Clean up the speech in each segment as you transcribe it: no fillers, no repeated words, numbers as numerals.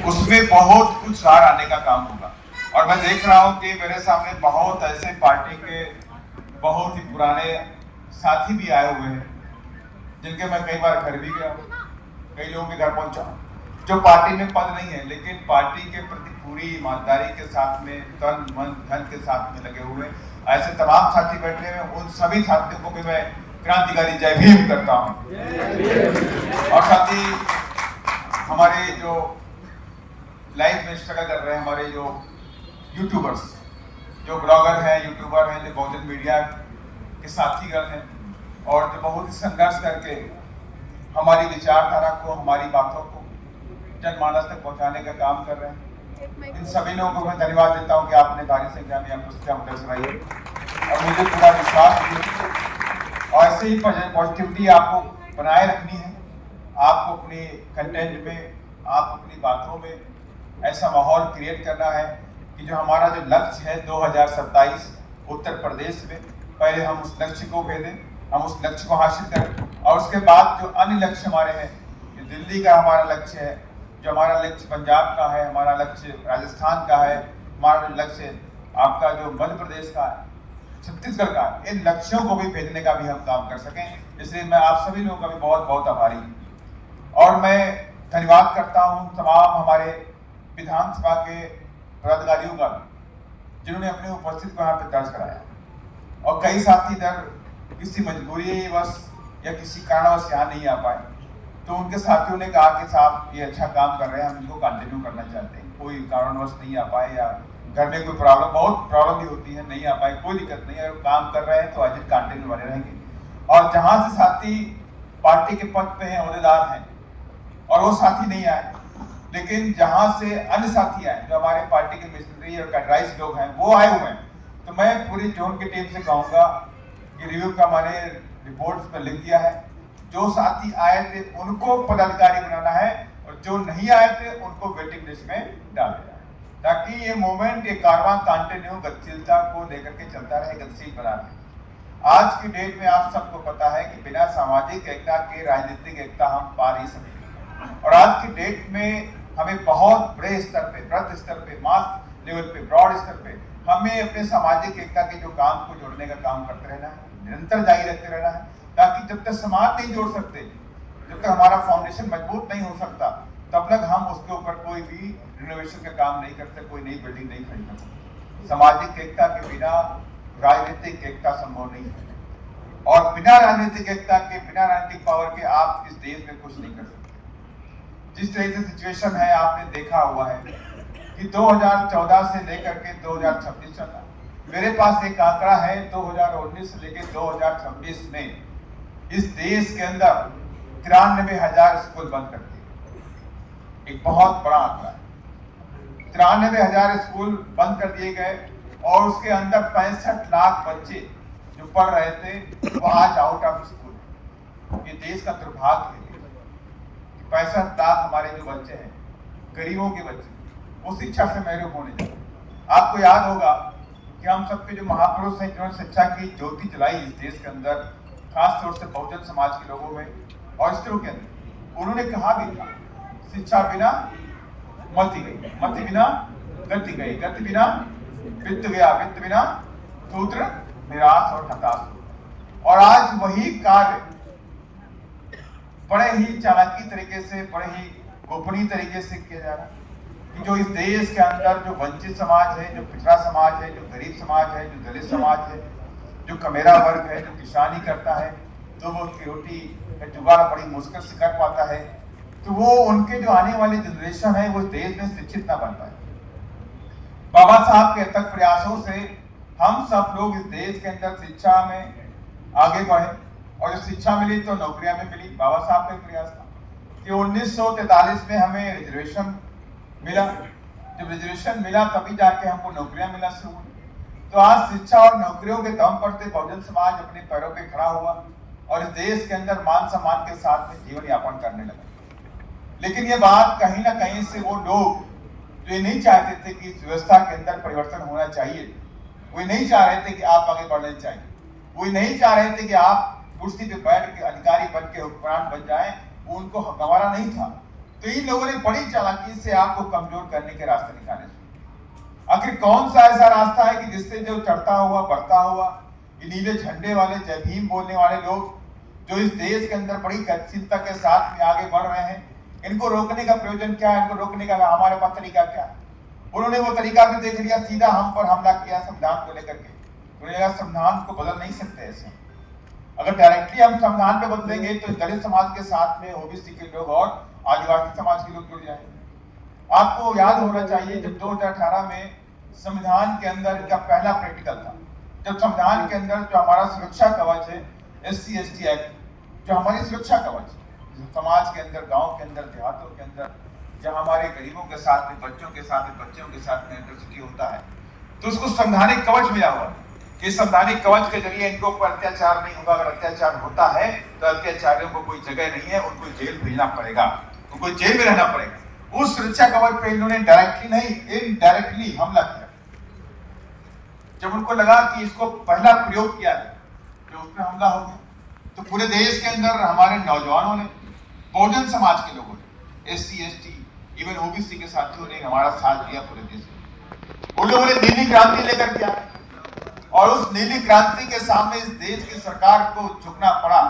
उसमें बहुत कुछ सुधार आने का काम होगा। और मैं देख रहा हूं कि मेरे सामने बहुत ऐसे पार्टी के बहुत ही पुराने साथी भी आए हुए हैं जिनके मैं कई बार घर भी गया हूं, कई लोगों के घर पहुंचा हूं, जो पार्टी में पद नहीं है लेकिन पार्टी के प्रति पूरी ईमानदारी के साथ में तन मन धन के साथ में लगे हुए ऐसे तमाम साथी बैठे हुए, उन सभी साथियों को भी मैं क्रांतिकारी जय भीम करता हूं। और साथ ही हमारे जो लाइफ में स्ट्रगल कर रहे हैं, हमारे जो यूट्यूबर्स, जो ब्लॉगर हैं, यूट्यूबर हैं, जो बहुजन मीडिया के साथीगण हैं और जो बहुत ही संघर्ष करके हमारी विचारधारा को, हमारी बातों को जनमानस तक पहुंचाने का काम कर रहे हैं, इन सभी लोगों को मैं धन्यवाद देता हूं कि आपने भारी संख्या में उपस्थिति दर्शाई और मुझे पूरा विश्वास है और ऐसे ही पॉजिटिविटी आपको बनाए रखनी है। आपको अपनी कंटेंट में, आप अपनी बातों में ऐसा माहौल क्रिएट करना है कि जो हमारा जो लक्ष्य है 2027 उत्तर प्रदेश में, पहले हम उस लक्ष्य को भेदें, हम उस लक्ष्य को हासिल करें और उसके बाद जो अन्य लक्ष्य हमारे हैं, जो दिल्ली का हमारा लक्ष्य है, जो हमारा लक्ष्य पंजाब का है, हमारा लक्ष्य राजस्थान का है, हमारा लक्ष्य आपका जो मध्य प्रदेश का है, छत्तीसगढ़ का, इन लक्ष्यों को भी भेजने का भी हम काम कर सकें। इसलिए मैं आप सभी लोगों का भी बहुत बहुत आभारी हूँ और मैं धन्यवाद करता हूँ तमाम हमारे विधानसभा के पदाधिकारियों का भी जिन्होंने अपनी उपस्थिति को यहाँ पे दर्ज कराया और कई साथी इधर किसी मजबूरीवश या किसी कारणवश यहाँ नहीं आ पाए, तो उनके साथियों ने कहा कि साहब ये अच्छा काम कर रहे हैं, हम इनको कंटिन्यू करना चाहते हैं, कोई कारणवश नहीं आ पाए या घर में कोई प्रॉब्लम, बहुत प्रॉब्लम भी होती है, नहीं आ पाए, कोई दिक्कत नहीं है, अगर काम कर रहे हैं तो अजित कंटिन्यू बने रहेंगे। और जहाँ से साथी पार्टी के पद पे हैं, ओहदेदार हैं और वो साथी नहीं आए, लेकिन जहां से अन्य साथी आए जो हमारे पार्टी के मिशनरी और कैडराइज लोग हैं वो आए हुए हैं, तो मैं पूरी जोन की टीम से कहूंगा कि रिव्यू का मैंने रिपोर्ट्स में लिख दिया है, जो साथी आए थे उनको पदाधिकारी बनाना है और जो नहीं आए थे उनको वेटिंग लिस्ट में डाल देना है, ताकि ये मूवमेंट, ये कारवां कंटिन्यू गतिशीलता को लेकर के चलता रहे, गतिशील बना रहे। आज की डेट में आप सबको पता है कि बिना सामाजिक एकता के राजनीतिक एकता हम पा नहीं सकते और आज की डेट में हमें बहुत बड़े स्तर पे, वृहद स्तर पे, मास लेवल पे, ब्रॉड स्तर पे हमें अपने सामाजिक एकता के जो काम को जोड़ने का काम करते रहना है, निरंतर जारी रखते रहना है, ताकि जब तक समाज नहीं जोड़ सकते, जब तक हमारा फाउंडेशन मजबूत नहीं हो सकता, तब तक हम उसके ऊपर कोई भी रिनोवेशन का काम नहीं कर सकते, कोई नई बिल्डिंग नहीं खड़ी कर सकते। सामाजिक एकता के बिना राजनीतिक एकता संभव नहीं है और बिना राजनीतिक एकता के, बिना राजनीतिक पावर के आप इस देश में कुछ नहीं कर सकते। जिस तरह से सिचुएशन है आपने देखा हुआ है कि 2014 से लेकर के 2026 तक, मेरे पास एक आंकड़ा है 2019 से लेकर 2026 में इस देश के अंदर 93,000 स्कूल बंद कर दिए। एक बहुत बड़ा आंकड़ा है, 93,000 स्कूल बंद कर दिए गए और उसके अंदर 65 लाख बच्चे जो पढ़ रहे थे वो आज आउट ऑफ स्कूल। ये देश का दुर्भाग्य है। 65 लाख हमारे जो बच्चे हैं, गरीबों के बच्चे, वो शिक्षा से महरूम होने जा रहे हैं। आपको याद होगा कि हम सबके जो महापुरुष हैं जिन्होंने शिक्षा की ज्योति जलाई इस देश के अंदर, खास तौर से बहुजन समाज के लोगों में और स्त्रियों के अंदर, उन्होंने कहा भी था शिक्षा बिना मति गई, मति बिना गति गई, गति बिना वित्त गया, वित्त बिना शूद्र निराश और हताश। और आज वही कार्य बड़े ही चालाकी तरीके से, बड़े ही गोपनीय तरीके से किया जा रहा है कि जो इस देश के अंदर जो वंचित समाज है, जो पिछड़ा समाज है, जो गरीब समाज है, जो दलित समाज है, जो कमेरा वर्ग है, जो किसानी करता है, तो वो रोटी का जुगाड़ बड़ी मुश्किल से कर पाता है, तो वो उनके जो आने वाली जनरेशन है वो देश में शिक्षित ना बन पाए। बाबा साहब के अथक प्रयासों से हम सब लोग इस देश के अंदर शिक्षा में आगे बढ़े और जो शिक्षा मिली तो नौकरियां भी मिली। बाबा साहब का प्रयास था कि 1943 में हमें रिजर्वेशन मिला, जब रिजर्वेशन मिला तभी जाके हमको नौकरियां मिलना शुरू हुई। तो आज शिक्षा और नौकरियों के दम पर से बहुजन समाज अपने पैरों पे खड़ा हुआ और इस देश के अंदर मान सम्मान के साथ में जीवन यापन करने लगा। लेकिन ये बात कहीं ना कहीं से वो लोग जो ये नहीं चाहते थे कि इस व्यवस्था के अंदर परिवर्तन होना चाहिए, वो नहीं चाह रहे थे कि आप आगे बढ़ने चाहिए, वो नहीं चाह रहे थे कि आप कुर्सी पे बैठ के अधिकारी बन के हुक्मरान बन जाएं, वो उनको गंवारा नहीं था। तो इन लोगों ने बड़ी चालाकी से आपको कमजोर करने के रास्ते निकाले। आखिर कौन सा ऐसा रास्ता है कि जिससे जो चढ़ता हुआ बढ़ता हुआ ये नीले झंडे वाले जय भीम बोलने वाले लोग जो इस देश के अंदर बड़ी गतिशीलता के साथ में आगे बढ़ रहे हैं, इनको रोकने का प्रयोजन क्या है? इनको रोकने का हमारे पास तरीका क्या है? उन्होंने वो तरीका भी देख लिया, सीधा हम पर हमला किया संविधान को लेकर के। उन्होंने संविधान को बदल नहीं सकते ऐसे। अगर डायरेक्टली हम संविधान पे बदलेंगे तो दलित समाज के साथ में ओबीसी के लोग और आदिवासी समाज के लोग जुड़ जाएंगे। आपको याद होना चाहिए जब 2018 में संविधान के अंदर इनका पहला प्रैक्टिकल था, जब संविधान के अंदर जो हमारा सुरक्षा कवच है SC/ST एक्ट, जो हमारी सुरक्षा कवच समाज के अंदर, गांव के अंदर, देहातों के अंदर, जहां हमारे गरीबों के साथ में, बच्चों के साथ में, बच्चों के साथ में इंटरसिटी होता है, तो उसको संवैधानिक कवच मिला हुआ कि संवैधानिक कवच के जरिए इनको ऊपर अत्याचार नहीं होगा। अगर अत्याचार होता है तो अत्याचारियों को कोई जगह नहीं है, उनको जेल भेजना पड़ेगा, उनको जेल में रहना पड़ेगा। उस सुरक्षा कवच पे इन्होंने डायरेक्टली नहीं, इनडायरेक्टली हमला किया। जब उनको लगा कि इसको पहला प्रयोग किया है, जो उस पर हमला हो गया, तो पूरे देश के अंदर हमारे नौजवानों ने, बहुजन समाज के लोगों ने, SC/ST, इवन ओबीसी के साथियों ने हमारा साथ दिया पूरे देश में। उन लोगों ने नीली क्रांति लेकर के आए और उस नीली क्रांति के सामने इस देश की सरकार को झुकना पड़ा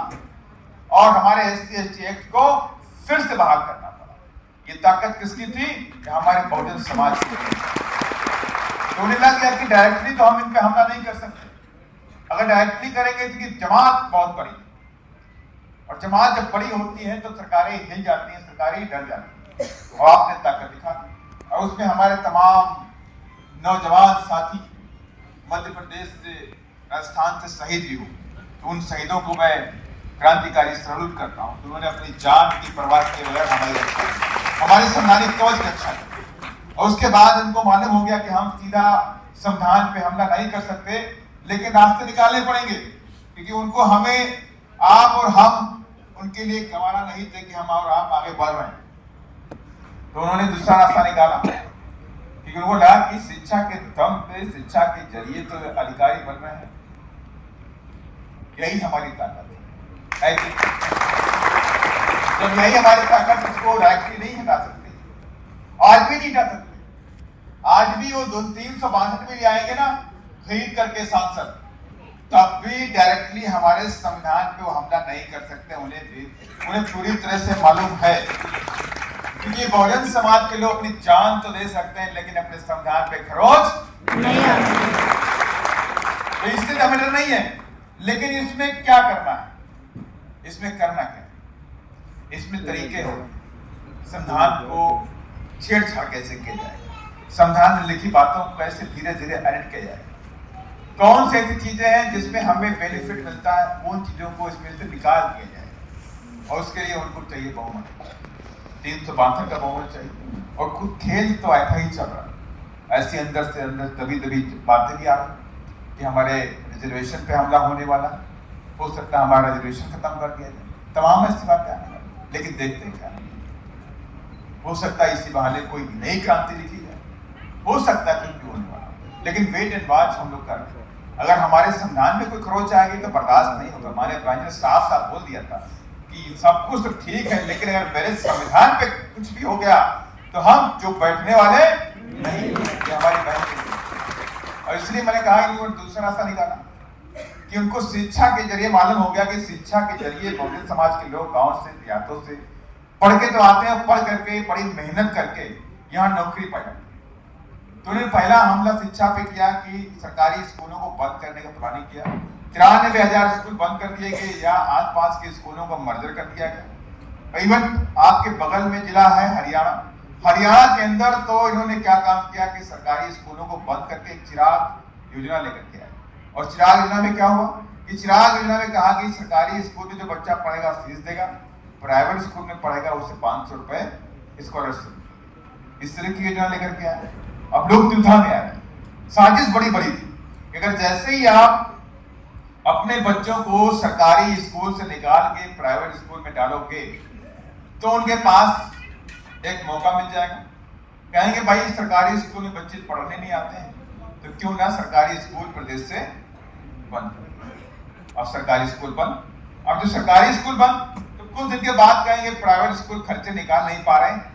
और हमारे SC/ST एक्ट को फिर से बहाल करना पड़ा। ये ताकत किसकी थी? हमारे बहुजन समाज की। तो उन्हें लग गया कि डायरेक्टली तो हम इन पे हमला नहीं कर सकते, अगर डायरेक्टली करेंगे तो ये जमात बहुत बड़ी, और जमात जब बड़ी होती है तो सरकारें हिल जाती हैं, सरकारें डर जाती हैं। और आपने ताकत दिखा दी और उसमें हमारे तमाम नौजवान साथी मध्य प्रदेश से, राजस्थान से शहीद भी हुए, तो उन शहीदों को मैं क्रांतिकारी सैल्यूट करता हूँ। उन्होंने अपनी जान की परवाह किए बगैर हमारी संवैधानिक कवच की रक्षा की। और उसके बाद उनको मालूम हो गया कि हम सीधा संविधान पे हमला नहीं कर सकते, लेकिन रास्ते निकालने पड़ेंगे, क्योंकि उनको, हमें, आप और हम उनके लिए गवारा नहीं थे कि हम और आप आगे बढ़ रहे हैं। तो उन्होंने दूसरा रास्ता निकाला, क्योंकि उनको लगा कि शिक्षा के दम पे, शिक्षा के जरिए तो अधिकारी बन रहे हैं, यही हमारी ताकत है। जब यही हमारी ताकत, उसको डायरेक्टली नहीं हटा सकते, आज भी नहीं हटा सकते। आज भी वो 362 में आएंगे ना खरीद करके सांसद, तब भी डायरेक्टली हमारे संविधान पे वो हमला नहीं कर सकते। उन्हें पूरी तरह से मालूम है, क्योंकि बहुजन समाज के लोग अपनी जान तो दे सकते हैं लेकिन अपने संविधान पे खरोच नहीं आते। तो इससे डर नहीं है, लेकिन इसमें क्या करना है? इसमें करना क्या है? इसमें तरीके हैं। संविधान को छेड़छाड़ कैसे किया जाएगा, संविधान में लिखी बातों को कैसे धीरे धीरे एडिट किया जाएगा, कौन सी ऐसी चीजें हैं जिसमें हमें बेनिफिट मिलता है, उन चीजों को इसमें से निकाल दिया जाए। और उसके लिए उनको चाहिए बहुमत, 362 का बहुमत चाहिए। और कुछ खेल तो ऐसा ही चल रहा है, ऐसी अंदर से अंदर दबी दबी बातें भी आ रही कि हमारे रिजर्वेशन पे हमला होने वाला, हो सकता है हमारा रिजर्वेशन खत्म कर दिया जाए, तमाम ऐसी बातें आने वाली, लेकिन देखते क्या नहीं। हो सकता है इसी बहाने कोई नई क्रांति लिखी जाए, हो सकता है कुछ भी होने वाला, लेकिन वेट एंड वॉच हम लोग कर रहे हैं। अगर हमारे संविधान में कोई खरोच आएगी तो बर्दाश्त नहीं होगा। हमारे भाई ने साफ साफ बोल दिया था कि सब कुछ तो ठीक है, लेकिन अगर मेरे संविधान पे कुछ भी हो गया तो हम जो बैठने वाले नहीं, ये हमारी बहन। और इसलिए मैंने कहा कि उन्होंने दूसरा रास्ता निकाला कि उनको शिक्षा के जरिए मालूम हो गया कि शिक्षा के जरिए बहुजन समाज के लोग गांव से, देहातों से पढ़ के तो आते हैं, पढ़ करके, बड़ी मेहनत करके यहाँ नौकरी पाया। तो उन्होंने पहला हमला शिक्षा पे किया कि सरकारी स्कूलों को बंद करने का प्लानिंग किया। 93,000 स्कूल बंद कर दिए गए या आसपास के स्कूलों को मर्जर कर दिया गया। इवन आपके बगल में जिला है हरियाणा के अंदर तो इन्होंने क्या काम किया कि सरकारी स्कूलों को बंद करके चिराग योजना लेकर के आए। और चिराग योजना में क्या हुआ कि चिराग योजना में कहा कि सरकारी स्कूल में जो बच्चा पढ़ेगा फीस देगा, प्राइवेट स्कूल में पढ़ेगा उसे 500 रुपए स्कॉलरशिप, इस तरह की योजना लेकर के आए। अब लोग दुविधा में आ रहे। साजिश बड़ी बड़ी थी, अगर जैसे ही आप अपने बच्चों को सरकारी स्कूल से निकाल के प्राइवेट स्कूल में डालोगे तो उनके पास एक मौका मिल जाएगा। कहेंगे भाई सरकारी स्कूल में बच्चे पढ़ने नहीं आते हैं, तो क्यों ना सरकारी स्कूल प्रदेश से बंद। अब सरकारी स्कूल बंद, अब जो सरकारी स्कूल बंद तो कुछ दिन के बाद कहेंगे प्राइवेट स्कूल खर्चे निकाल नहीं पा रहे हैं,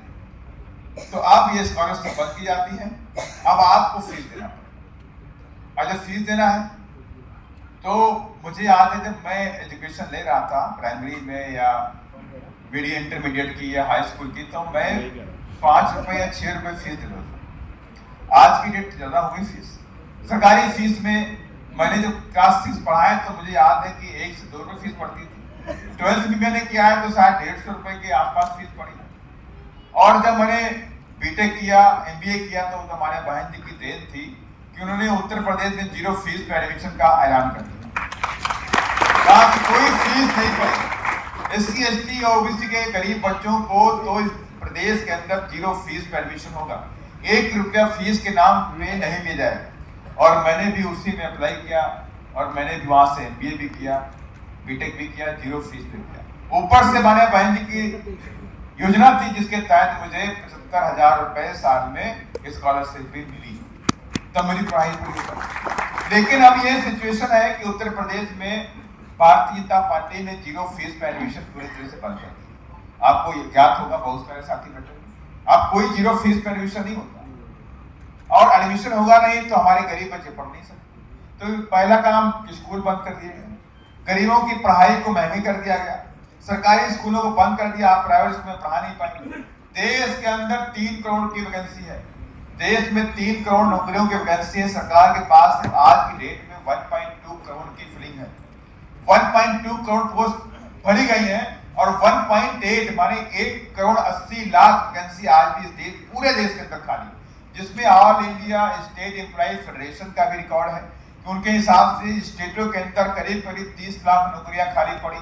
तो अब ये स्कॉलरशिप बंद की जाती है। अब आपको फीस देना पड़ेगा। और जब फीस देना है तो मुझे याद है जब मैं एजुकेशन ले रहा था प्राइमरी में या मीडियम इंटरमीडिएट की या हाई स्कूल की, तो मैं 5 रुपए या 6 रुपए फीस देता था। आज की डेट ज्यादा हो गई फीस। सरकारी फीस में मैंने जब क्लास 6 पढ़ा है तो मुझे याद है कि 1 से 2 रुपए फीस पड़ती थी। 12th भी मैंने किया है तो शायद 150 रुपए के आसपास फीस पड़ी। और जब मैंने बीटेक किया, एमबीए किया, तो हमारे बहन जी की देन थी कि उन्होंने उत्तर प्रदेश में 0 फीस पे एडमिशन का ऐलान कर दिया। कहा कि कोई फीस नहीं पड़ेगी। SC ST और OBC के गरीब बच्चों को तो इस प्रदेश के अंदर 0 फीस पे एडमिशन होगा। 1 रुपया फीस के नाम पे नहीं लिया जाएगा। और मैंने भी उसी में अप्लाई किया और मैंने भी वहां से एमबीए भी किया, बीटेक भी किया, 0 फीस पे किया। ऊपर से हमारे बहन जी की योजना थी जिसके तहत मुझे 75,000 रुपए साल में स्कॉलरशिप भी मिली, तब मेरी पढ़ाई पूरी हुई। लेकिन अब ये सिचुएशन है कि उत्तर प्रदेश में भारतीय जनता पार्टी ने 0 फीस पे एडमिशन पूरी तरह से बंद कर दिया। आपको ये ज्ञात होगा, बहुत सारे साथी बैठे, अब कोई 0 फीस पे एडमिशन नहीं होता और एडमिशन होगा नहीं तो हमारे गरीब बच्चे पढ़ नहीं सकते। तो पहला काम स्कूल बंद कर दिए गए, गरीबों की पढ़ाई को महंगी कर दिया गया, सरकारी स्कूलों को बंद कर दिया, आप प्राइवेट स्कूल में पढ़ा नहीं पाएंगे। देश के अंदर 3 करोड़ की वैकेंसी है, देश में 3 करोड़ नौकरियों की वैकेंसी है। सरकार के पास सिर्फ आज की डेट में 1.2 करोड़ की फिलिंग है। 1.2 करोड़ पोस्ट भरी गई है और 1.8 माने 1 करोड़ 80 लाख वैकेंसी आज भी इस देश, पूरे देश के अंदर खाली, जिसमें all India state employ federation का भी रिकॉर्ड है कि उनके हिसाब से स्टेटों के अंदर करीब करीब 30 लाख नौकरियां खाली पड़ी।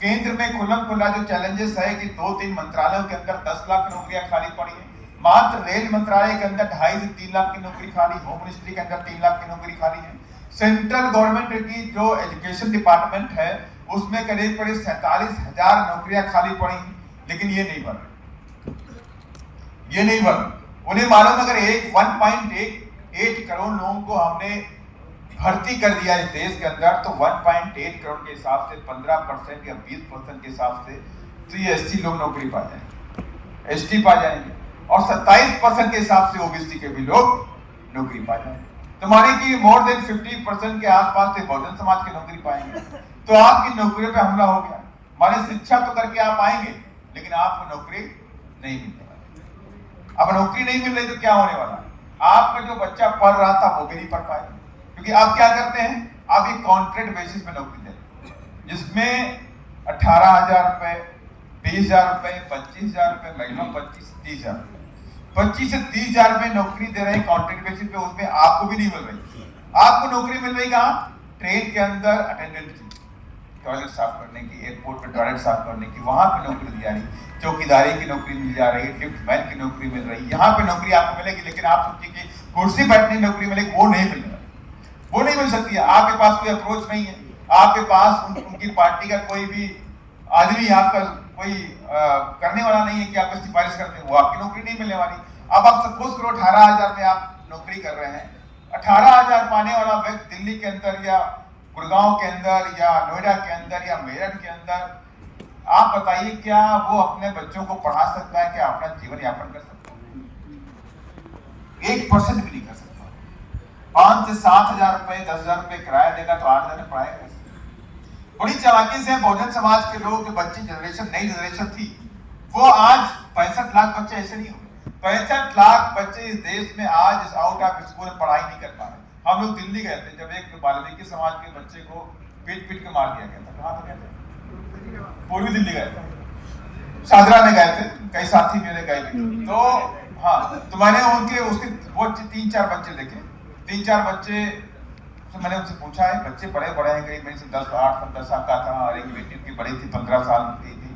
केंद्र में खुल्लम खुल्ला जो चैलेंजेस है कि 2-3 मंत्रालयों के अंदर 10 लाख नौकरियां खाली पड़ी है। मात्र रेल मंत्रालय के अंदर 2.5 से 3 लाख की नौकरी खाली, होम मिनिस्ट्री के अंदर 3 लाख की नौकरी खाली है। सेंट्रल गवर्नमेंट की जो एजुकेशन डिपार्टमेंट है उसमें करीब करीब 47,000 नौकरियां खाली पड़ी, लेकिन ये नहीं बन, ये नहीं बन। उन्हें मालूम अगर 1.8 करोड़ लोगों को हमने भर्ती कर दिया इस देश के अंदर तो 1.8 करोड़ के हिसाब से 15% या 20% के हिसाब से तो ये SC लोग नौकरी पा जाएंगे, ST पा जाएंगे और 27% के हिसाब से OBC के भी लोग नौकरी पा जाएंगे। तो माने कि मोर देन 50% के आसपास से बहुजन समाज की नौकरी पाएंगे। तो आपकी नौकरियों पे हमला हो गया। माने शिक्षा तो करके आप आएंगे लेकिन आपको नौकरी नहीं मिलने वाली। अब नौकरी नहीं मिल रही तो क्या होने वाला? आपका जो बच्चा पढ़ रहा था वो भी नहीं पढ़ पाएगा, क्योंकि आप क्या करते हैं, आप एक कॉन्ट्रैक्ट बेसिस पे नौकरी देते हैं जिसमें 18,000 रुपए, 20,000 रुपए, 25,000 रुपए, मैक्सिमम 25 से 30,000 रुपए, 25 से 30,000 रुपए नौकरी दे रहे हैं कॉन्ट्रैक्ट बेसिस पे। उसमें आपको भी नहीं मिल रही। आपको नौकरी मिल रही कहाँ? ट्रेन के अंदर अटेंडेंट की, टॉयलेट साफ करने की, एयरपोर्ट पे टॉयलेट साफ करने की, वहां पे नौकरी दी जा रही, चौकीदारी की नौकरी मिल जा रही, लिफ्ट मैन की नौकरी मिल रही, यहाँ पे नौकरी आपको मिलेगी। लेकिन आप सोचिए कि कुर्सी बैठने की नौकरी मिलेगी, वो नहीं मिल रहा, वो नहीं मिल सकती है। आपके पास कोई अप्रोच नहीं है, आपके पास उनकी पार्टी का कोई भी आदमी आपका कोई करने वाला नहीं है कि आपको सिफारिश करते हैं, वो आपकी नौकरी नहीं मिलने वाली। अब आप सपोज करो 18,000 में आप नौकरी कर रहे हैं, 18,000 पाने वाला व्यक्ति दिल्ली के अंदर या गुड़गांव के अंदर या नोएडा के अंदर या मेरठ के अंदर, आप बताइए क्या वो अपने बच्चों को पढ़ा सकता है, क्या अपना जीवन यापन कर सकता है? 1% भी नहीं कर सकता। 5 से 7,000 रुपए, 10,000 रुपए किराया देगा तो 8,000 में पढ़ाएगा कैसे? बड़ी चालाकी से बहुजन समाज के लोग, जो बच्ची जनरेशन, नई जनरेशन थी, वो आज 65 लाख बच्चे ऐसे नहीं हो, 65 लाख बच्चे इस देश में आज इस आउट ऑफ स्कूल में पढ़ाई नहीं कर पा रहे। हम लोग दिल्ली गए थे जब एक वाल्मीकि समाज के बच्चे को पीट पीट के मार दिया गया था। कहाँ गए थे? पूर्वी दिल्ली गए थे, शाहजरा में गए थे, कई साथी मेरे गए थे। तो हाँ, तो मैंने उनके उसके वो 3-4 बच्चे देखे, 3-4 बच्चे। तो मैंने उनसे पूछा है, बच्चे बड़े बड़े हैं, करीब मेरे से 10-8-15 साल का था और एक बेटी उनकी बड़ी थी, 15 साल की थी।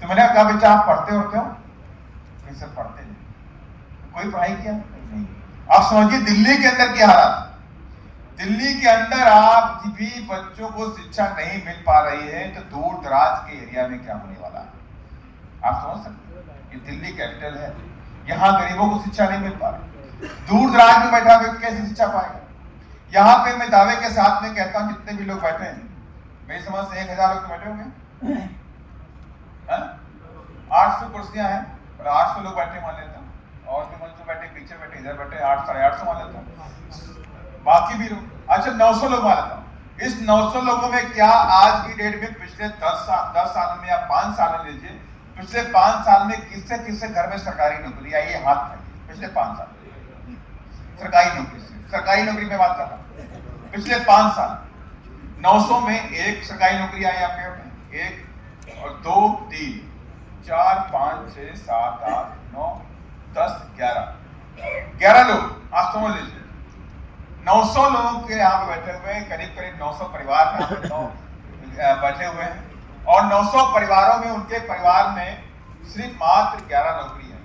तो मैंने कहा बच्चा आप पढ़ते होते हो? कैसे पढ़ते नहीं, कोई पढ़ाई किया नहीं। आप समझिए दिल्ली के अंदर क्या हालात, दिल्ली के अंदर आप भी बच्चों को शिक्षा नहीं मिल पा रही है तो दूर दराज के एरिया में क्या होने वाला है आप समझ सकते हैं। ये दिल्ली कैपिटल है, यहाँ गरीबों को शिक्षा नहीं मिल पा रही, दूर दराज में बैठा व्यक्ति कैसे शिक्षा पाएगा? यहाँ पे मैं दावे के साथ में कहता हूँ जितने भी लोग बैठे हैं, मेरी समझ से 1,000 लोग बैठे होंगे, 800 कुर्सियां हैं और 800 लोग बैठे मान लेता हूँ, इधर बैठे 800 साढ़े 800 मान लेता हूँ, बाकी भी लोग, अच्छा 900 लोग मान लेता हूँ। इस 900 लोगों में क्या आज की डेट में पिछले 10 साल में या 5 साल में लीजिए, पिछले 5 साल में किससे किससे घर में सरकारी नौकरी आई है, हाथ में पिछले 5 साल सरकारी नौकरी में बात कर रहा हूं। पिछले 5 साल 900 में एक सरकारी नौकरी आई आपके में, एक और 2 3 4 5 6 7 8 9 10 11 लोग आप समझ लीजिए। 900 लोगों के यहाँ पे बैठे हुए हैं, करीब करीब 900 परिवार बैठे हुए हैं और 900 परिवारों में उनके परिवार में सिर्फ मात्र 11 नौकरी है,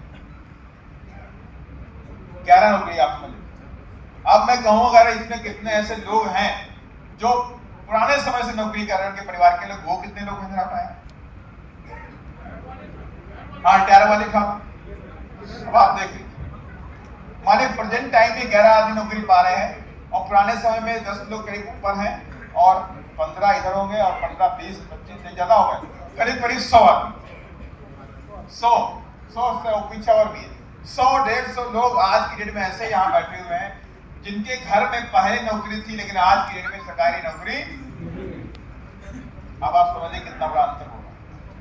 11 नौकरी आप समझ। अब मैं कहूँ अगर इसमें कितने ऐसे लोग हैं जो पुराने समय से नौकरी कर रहे हैं उनके परिवार के लोग, वो कितने लोग नजर आता है? हाँ, रिटायर वाले था। अब आप देख लीजिए, हमारे प्रेजेंट टाइम में 11 आदमी नौकरी पा रहे हैं और पुराने समय में 10 लोग करीब ऊपर हैं और 15 इधर होंगे और 15 20 25 से ज्यादा हो गए, करीब करीब 100 आदमी, 100 से पीछे और भी 100-150 लोग आज की डेट में ऐसे यहाँ बैठे हुए हैं जिनके घर में पहले नौकरी थी लेकिन आज की डेट में सरकारी नौकरी। अब आप समझिए कितना बड़ा अंतर होगा,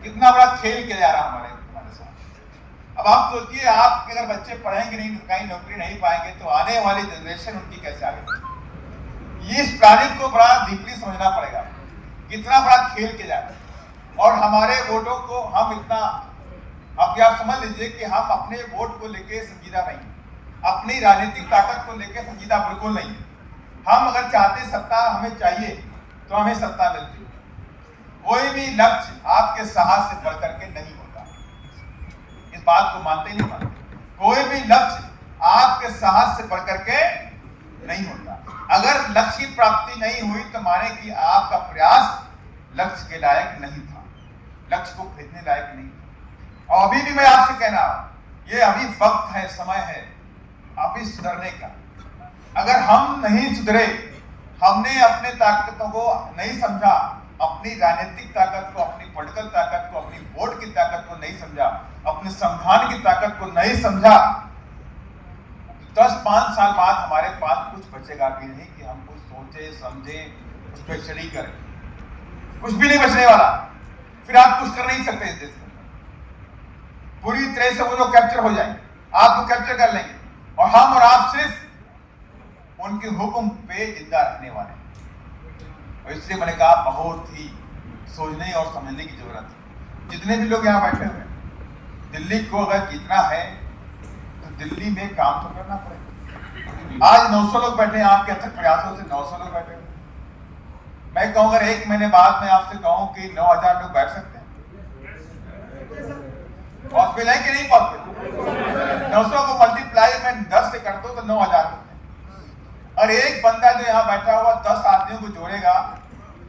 कितना बड़ा खेल किया जा रहा हमारे साथ। अब आप सोचिए, आप अगर बच्चे पढ़ेंगे नहीं, सरकारी नौकरी नहीं पाएंगे तो आने वाली जनरेशन उनकी कैसे आगे? इस प्लानिंग को बड़ा डीपली समझना पड़ेगा, कितना बड़ा खेल किया जा रहा है। और हमारे वोटों को हम इतना, अब आप समझ लीजिए कि हम अपने वोट को लेके संजीदा नहीं, अपनी राजनीतिक ताकत को लेकर संजीदा बिल्कुल नहीं। हम अगर चाहते सत्ता हमें चाहिए तो हमें सत्ता मिलती है। कोई भी लक्ष्य आपके साहस से बढ़ करके नहीं होता, इस बात को मानते ही नहीं मानते। कोई भी लक्ष्य आपके साहस से बढ़ करके नहीं होता। अगर लक्ष्य की प्राप्ति नहीं हुई तो माने कि आपका प्रयास लक्ष्य के लायक नहीं था, लक्ष्य को भेजने लायक नहीं था। और अभी भी मैं आपसे कह रहा हूं, ये अभी वक्त है, समय है अभी सुधरने का। अगर हम नहीं सुधरे, हमने अपने ताकतों को नहीं समझा, अपनी राजनीतिक ताकत को, अपनी पॉलिटिकल ताकत को, अपनी वोट की ताकत को नहीं समझा, अपने संविधान की ताकत को नहीं समझा, 10-5 साल बाद हमारे पास कुछ बचेगा भी नहीं कि हम कुछ सोचे समझे उस पर स्टडी करें, कुछ भी नहीं बचने वाला। फिर आप कुछ कर नहीं सकते इस देश में। पूरी तरह से वो लोग कैप्चर हो जाएंगे, आपको कैप्चर कर लेंगे और हम और आप सिर्फ उनके हुक्म पे जिंदा रहने वाले हैं। और इसलिए मैंने कहा बहुत ही सोचने और समझने की जरूरत है। जितने भी लोग यहाँ बैठे हुए हैं, दिल्ली को अगर जीतना है तो दिल्ली में काम तो करना पड़ेगा। आज 900 लोग बैठे हैं, आपके अथक प्रयासों से 900 लोग बैठे हुए। मैं कहूँगा 1 महीने बाद मैं आपसे कहूँ कि 9000 लोग बैठ सकते हैं, पॉसिबल है कि नहीं पॉसिबल? 900 को मल्टीप्लाई में 10 से कर दो तो 9000 होते हैं। और एक बंदा जो यहाँ बैठा हुआ 10 आदमियों को जोड़ेगा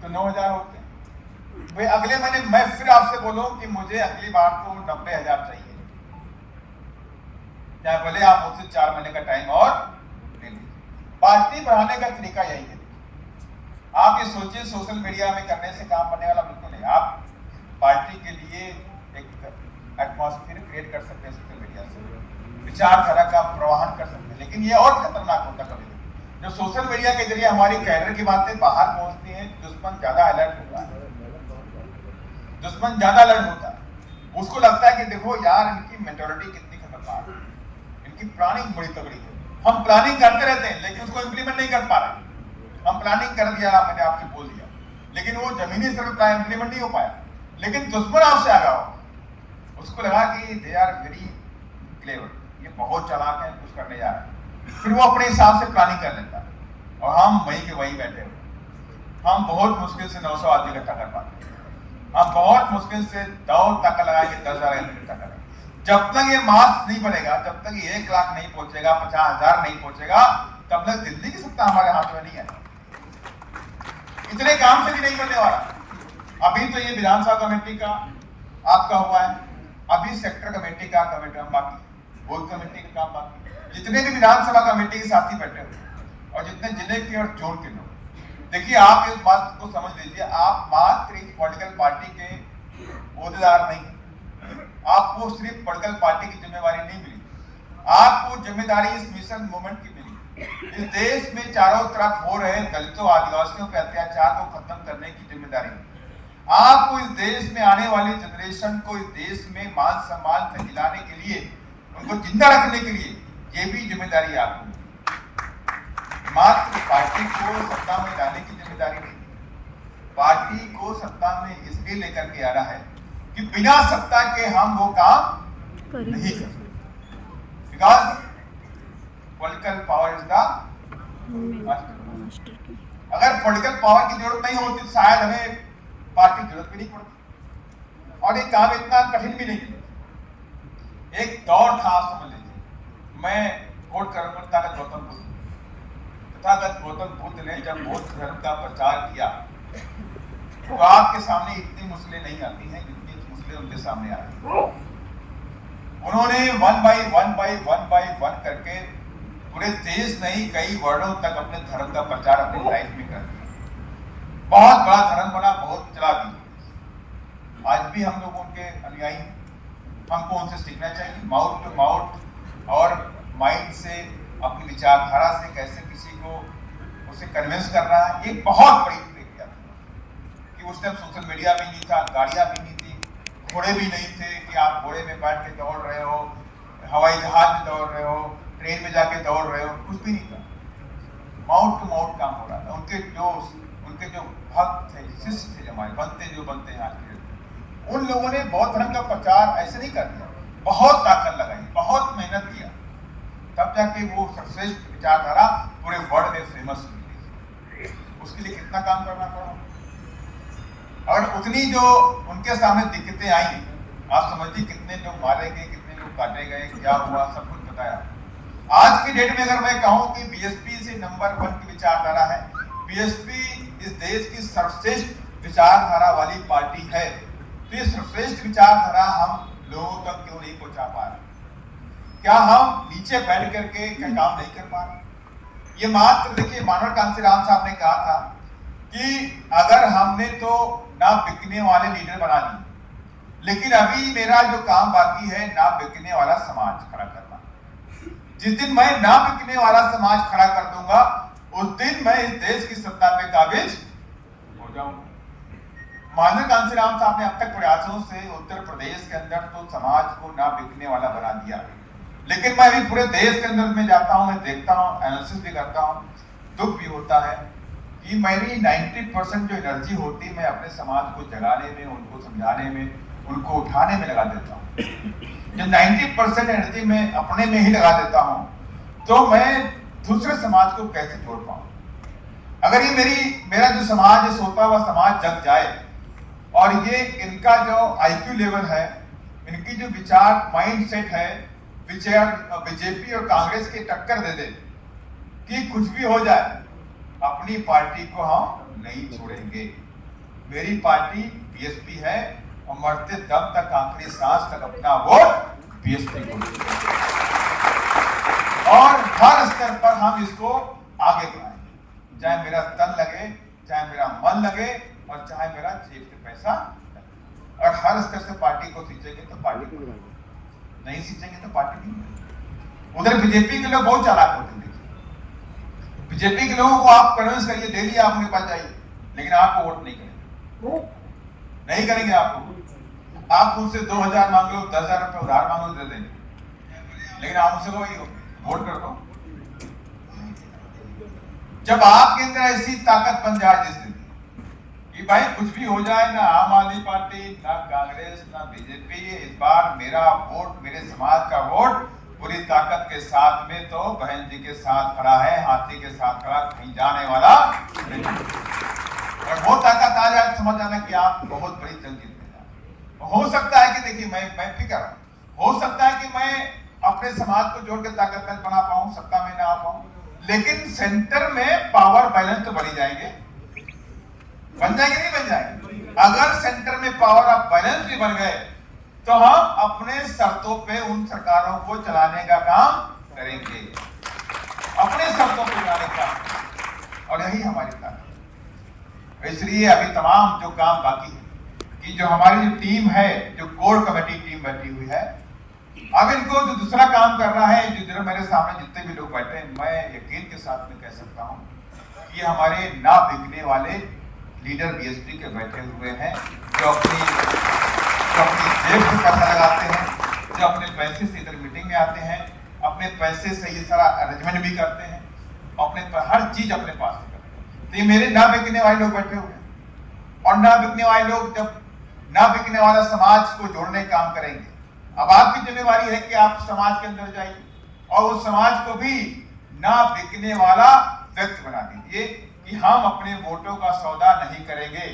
तो 9000 होते हैं। भाई अगले महीने मैं फिर आपसे बोलूं कि मुझे अगली बार को 90,000 चाहिए, चाहे भले आप मुझसे 4 महीने का टाइम और ले लीजिए। पार्टी बढ़ाने का तरीका यही है। आप ये सोचिए, सोशल मीडिया में करने से काम बनने वाला बिल्कुल नहीं। आप पार्टी के लिए एक एटमॉस्फेयर क्रिएट कर सकते हैं, सोशल मीडिया से विचारधारा का प्रवाहन कर सकते हैं। लेकिन ये और खतरनाक होता कभी जब सोशल मीडिया के जरिए हमारी कैडर की बातें बाहर पहुंचती हैं, दुश्मन ज्यादा अलर्ट होता है, दुश्मन ज्यादा अलर्ट होता है। उसको लगता है कि देखो यार इनकी मेंटालिटी कितनी खतरनाक है, इनकी प्लानिंग बड़ी तगड़ी है। हम प्लानिंग करते रहते हैं लेकिन उसको इम्प्लीमेंट नहीं कर पा रहे। हम प्लानिंग कर दिया, मैंने आपसे बोल दिया, लेकिन वो जमीनी स्तर पर इम्प्लीमेंट नहीं हो पाया। लेकिन दुश्मन आपसे आ गया, उसको लगा कि दे आर वेरी क्लेवर, ये बहुत चालाक है, कुछ करने जा रहे हैं। फिर वो अपने हिसाब से प्लानिंग कर लेता है और हम वहीं के वहीं बैठे हुए। हम बहुत मुश्किल से 900 आदमी इकट्ठा कर पाते हैं। हम बहुत मुश्किल से दौड़ तक लगाएंगे 10,000 इकट्ठा करेंगे। जब तक ये मास नहीं बनेगा, जब तक ये 1 लाख नहीं पहुंचेगा, 50,000 नहीं पहुंचेगा, तब तक दिल्ली की सत्ता हमारे हाथ में नहीं है। इतने काम से भी नहीं बनने वाला। अभी तो ये विधानसभा कमेटी का आपका हुआ है, अभी सेक्टर कमेटी का कमेटी बाकी, बूथ कमेटी का काम बाकी। जितने भी विधानसभा कमेटी के साथी बैठे हुए और जितने जिले के और जोन के लोग, देखिए आप इस बात को समझ लीजिए, आप मात्र एक पॉलिटिकल पार्टी के ओहदेदार नहीं, आपको सिर्फ पॉलिटिकल पार्टी की जिम्मेवारी नहीं मिली, आपको जिम्मेदारी इस मिशन मूवमेंट की मिली। इस देश में चारों तरफ हो रहे दलितों आदिवासियों पे अत्याचार को खत्म करने की जिम्मेदारी आपको, इस देश में आने वाली जनरेशन को इस देश में मान सम्मान से दिलाने के लिए, उनको जिंदा रखने के लिए ये भी जिम्मेदारी आपको। मात्र पार्टी को सत्ता में लाने की जिम्मेदारी नहीं, पार्टी को सत्ता में इसलिए लेकर के आना है कि बिना सत्ता के हम वो काम नहीं कर सकते। Because political power is the master. अगर पॉलिटिकल पावर की जरूरत नहीं होती शायद हमें पार्टी की जरूरत भी नहीं पड़ती, और ये काम इतना कठिन भी नहीं है। एक दौर था, आप समझ लीजिए, मैं कोट करूंगा तथागत गौतम बुद्ध। तथागत गौतम बुद्ध ने जब बौद्ध धर्म का प्रचार किया तो आपके सामने इतनी मुश्किलें नहीं आती हैं जितनी मुश्किलें उनके सामने आ रही। उन्होंने वन बाई वन करके पूरे देश नहीं कई वर्णों तक अपने धर्म का प्रचार अपनी लाइफ में कर दिया। बहुत बड़ा धर्म बना, बहुत चला भी। आज भी हम लोग उनके अनुयायी, हमको उनसे सीखना चाहिए। माउथ टू माउथ और माइंड से, अपनी विचारधारा से कैसे किसी को उसे कन्विंस करना है, ये बहुत बड़ी प्रक्रिया थी। कि उस टाइम सोशल मीडिया भी नहीं था, गाड़ियां भी नहीं थी, घोड़े भी नहीं थे कि आप घोड़े में बैठ के दौड़ रहे हो, हवाई जहाज में दौड़ रहे हो, ट्रेन में जाके दौड़ रहे हो, कुछ भी नहीं था। माउथ टू माउथ काम हो रहा था। उनके जो भक्त थे, शिष्य थे, हमारे बनते हैं आज के, उन लोगों ने बौद्ध धर्म का प्रचार ऐसे नहीं कर दिया, बहुत ताकत लगाई, बहुत मेहनत किया, तब जाके वो सर्वश्रेष्ठ विचारधारा पूरे वर्ल्ड में फेमस हुई। उसके लिए कितना काम करना पड़ा, और उतनी जो उनके सामने दिक्कतें आई, आप समझिए कितने लोग मारे गए, कितने लोग काटे गए, क्या हुआ, सब कुछ बताया। आज की डेट में अगर मैं कहूं कि बीएसपी से नंबर 1 की विचारधारा है, बीएसपी इस देश की सर्वश्रेष्ठ विचारधारा वाली पार्टी है, तो ये सर्वश्रेष्ठ विचारधारा हम लोगों तक क्यों नहीं पहुंचा पा रहे? क्या हम नीचे बैठ करके क्या काम नहीं कर पा रहे? ये मात्र देखिए, मानव कांसीराम साहब ने कहा था कि अगर हमने तो ना बिकने वाले लीडर बना लिए, लेकिन अभी मेरा जो काम बाकी है ना बिकने वाला समाज खड़ा करना। जिस दिन मैं ना बिकने वाला समाज खड़ा कर दूंगा, उस दिन मैं इस देश की सत्ता पे काबिज हो जाऊंगा। मानव कांसीराम साहब ने अब तक प्रयासों से उत्तर प्रदेश के अंदर तो समाज को ना बिकने वाला बना दिया, लेकिन मैं अभी पूरे देश के अंदर में जाता हूं, मैं देखता हूं, एनालिसिस भी करता हूं, दुख भी होता है कि मेरी 90% जो एनर्जी होती है मैं अपने समाज को जगाने में, उनको समझाने में, उनको उठाने में लगा देता हूँ। जब 90% एनर्जी मैं अपने में ही लगा देता हूँ तो मैं दूसरे समाज को कैसे जोड़ पाऊँ? अगर ये मेरा जो समाज है, सोता हुआ समाज जग जाए और ये इनका जो IQ लेवल है, इनकी जो विचार माइंड सेट है, बीजेपी और कांग्रेस की टक्कर दे दे कि कुछ भी हो जाए, अपनी पार्टी को हम नहीं छोड़ेंगे। मेरी पार्टी बीएसपी है और मरते दम तक, आखिरी सांस तक अपना वोट बीएसपी को देंगे, और हर स्तर पर हम इसको आगे बढ़ाएंगे, चाहे मेरा तन लगे, चाहे मेरा मन लगे, और चाहे मेरा जेब से पैसा लगे। और हर स्तर से पार्टी को सींचेंगे तो पार्टी को, नहीं सींचेंगे तो पार्टी नहीं। उधर बीजेपी के लोग बहुत चालाक होते हैं। बीजेपी के लोगों को आप कन्विंस करिए, डेली आप उनके पास जाइए, लेकिन आपको वोट नहीं करेंगे, नहीं करेंगे आपको। आप उनसे 2000 मांग लो, 10,000 रुपए उधार मांग लो, दे देंगे, लेकिन आप उनसे वोट कर दो। जब आपके अंदर ऐसी ताकत बन जाए जिस दिन कि भाई कुछ भी हो जाए, ना आम आदमी पार्टी, ना कांग्रेस, ना बीजेपी, इस बार मेरा वोट, मेरे समाज का वोट पूरी ताकत के साथ में तो बहन जी के साथ खड़ा है, हाथी के साथ खड़ा, कहीं जाने वाला नहीं। और वो ताकत आ जाए, समझ जाना कि आप बहुत बड़ी जंग जीतने जा रहे। हो सकता है कि देखिए, मैं फिक्र हूं, हो सकता है कि मैं अपने समाज को जोड़ के ताकतवर बना पाऊं, सत्ता में ना आ पाऊं, लेकिन सेंटर में पावर बैलेंस तो बन जाएंगे, बन जाएंगे, नहीं बन जाएंगे? अगर सेंटर में पावर ऑफ बैलेंस भी बन गए तो हम अपने शर्तों पे उन सरकारों को चलाने का काम करेंगे, अपने शर्तों पे चलाने का, और यही हमारी ताकत। इसलिए अभी तमाम जो काम बाकी है, कि जो हमारी जो टीम है, जो कोर कमेटी टीम बैठी हुई है, अब इनको जो दूसरा काम करना है, जो मेरे सामने जितने भी लोग बैठे हैं, मैं यकीन के साथ में कह सकता हूँ कि हमारे ना बिकने वाले लीडर बीएसपी के बैठे हुए हैं, जो अपनी जेब से पैसा लगाते हैं, जो अपने पैसे से इधर मीटिंग में आते हैं, अपने पैसे से ये सारा अरेंजमेंट भी करते हैं, अपने हर चीज अपने पास से करते हैं। तो ये मेरे ना बिकने वाले लोग बैठे हुए हैं, और ना बिकने वाले लोग जब ना बिकने वाला समाज को जोड़ने का काम करेंगे, अब आपकी जिम्मेवारी है कि आप समाज के अंदर जाइए और उस समाज को भी ना बिकने वाला व्यक्ति बना दीजिए कि हम अपने वोटों का सौदा नहीं करेंगे,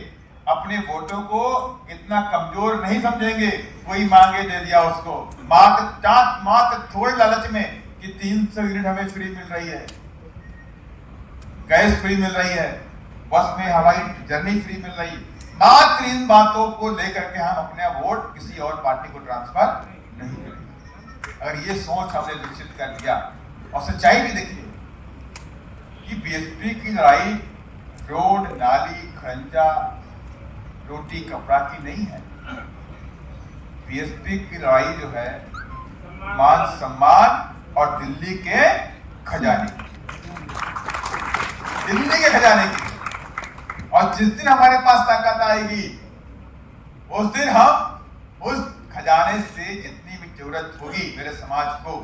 अपने वोटों को इतना कमजोर नहीं समझेंगे। कोई मांगे दे दिया उसको, मात्र थोड़े लालच में कि 300 यूनिट हमें फ्री मिल रही है, गैस फ्री मिल रही है, बस में हवाई जर्नी फ्री मिल रही है, मात्र इन बातों को लेकर के हम अपने वोट किसी और पार्टी को ट्रांसफर नहीं करेंगे। अगर ये सोच हमने निश्चित कर लिया, और सच्चाई भी देखिए कि बीएसपी की लड़ाई रोड, नाली, खंजा, रोटी, कपड़ा की नहीं है। बीएसपी की लड़ाई जो है मान सम्मान और दिल्ली के खजाने की। और जिस दिन हमारे पास ताकत आएगी, उस दिन हम उस खजाने से जितनी भी जरूरत होगी मेरे समाज को,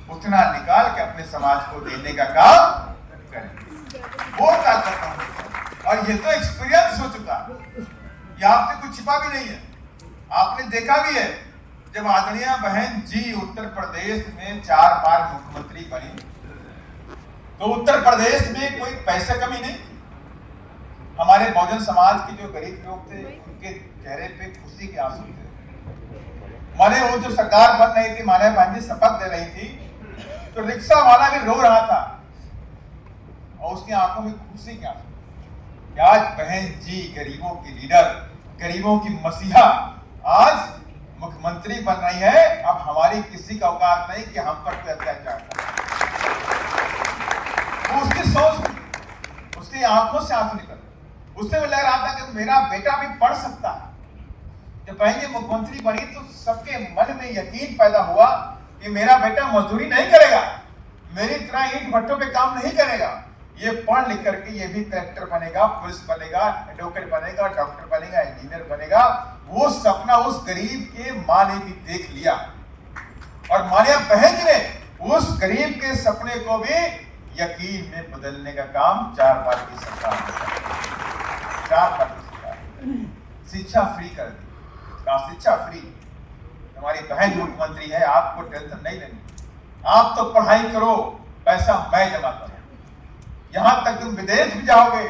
उतना निकाल के अपने समाज को देने का काम करेंगे। वो ताकत है, और ये तो एक्सपीरियंस हो चुका, ये आपसे कुछ छिपा भी नहीं है, आपने देखा भी है। जब आदरणीय बहन जी उत्तर प्रदेश में 4 बार मुख्यमंत्री बनी, तो उत्तर प्रदेश में कोई पैसे कमी नहीं। हमारे बहुजन समाज के जो गरीब लोग थे, उनके चेहरे पे खुशी के आंसू थे। माने वो जो सरकार बन रही थी, माने बहन जी शपथ दे रही थी, तो रिक्शा वाला भी रो रहा था और उसकी आंखों में खुशी के आंसू। आज बहन जी गरीबों की लीडर, गरीबों की मसीहा, आज मुख्यमंत्री बन रही है। अब हमारी किसी का औकात नहीं कि हम पर कोई अत्याचार करे। उसकी सोच, उसकी आंखों से आंसू निकल, उससे भी लग रहा था कि मेरा बेटा भी पढ़ सकता है। जब बहन जी मुख्यमंत्री बनी तो सबके मन में यकीन पैदा हुआ कि मेरा बेटा मजदूरी नहीं करेगा, मेरी तरह ईंट भट्टों पे काम नहीं करेगा, ये पढ़ लिख करके ये भी कलेक्टर बनेगा, पुलिस बनेगा, एडवोकेट बनेगा, डॉक्टर बनेगा, इंजीनियर बनेगा। वो सपना उस गरीब के माँ ने भी देख लिया, और मानिया बहन जी ने उस गरीब के सपने को भी यकीन में बदलने का काम 4 बार की सरकार ने किया। 4 बार की सरकार शिक्षा फ्री कर दी। शिक्षा फ्री, हमारी बहन मुख्यमंत्री है, आपको टेंशन नहीं लेनी, आप तो पढ़ाई करो, पैसा मैं जमा करूं। यहां तक तुम विदेश भी जाओगे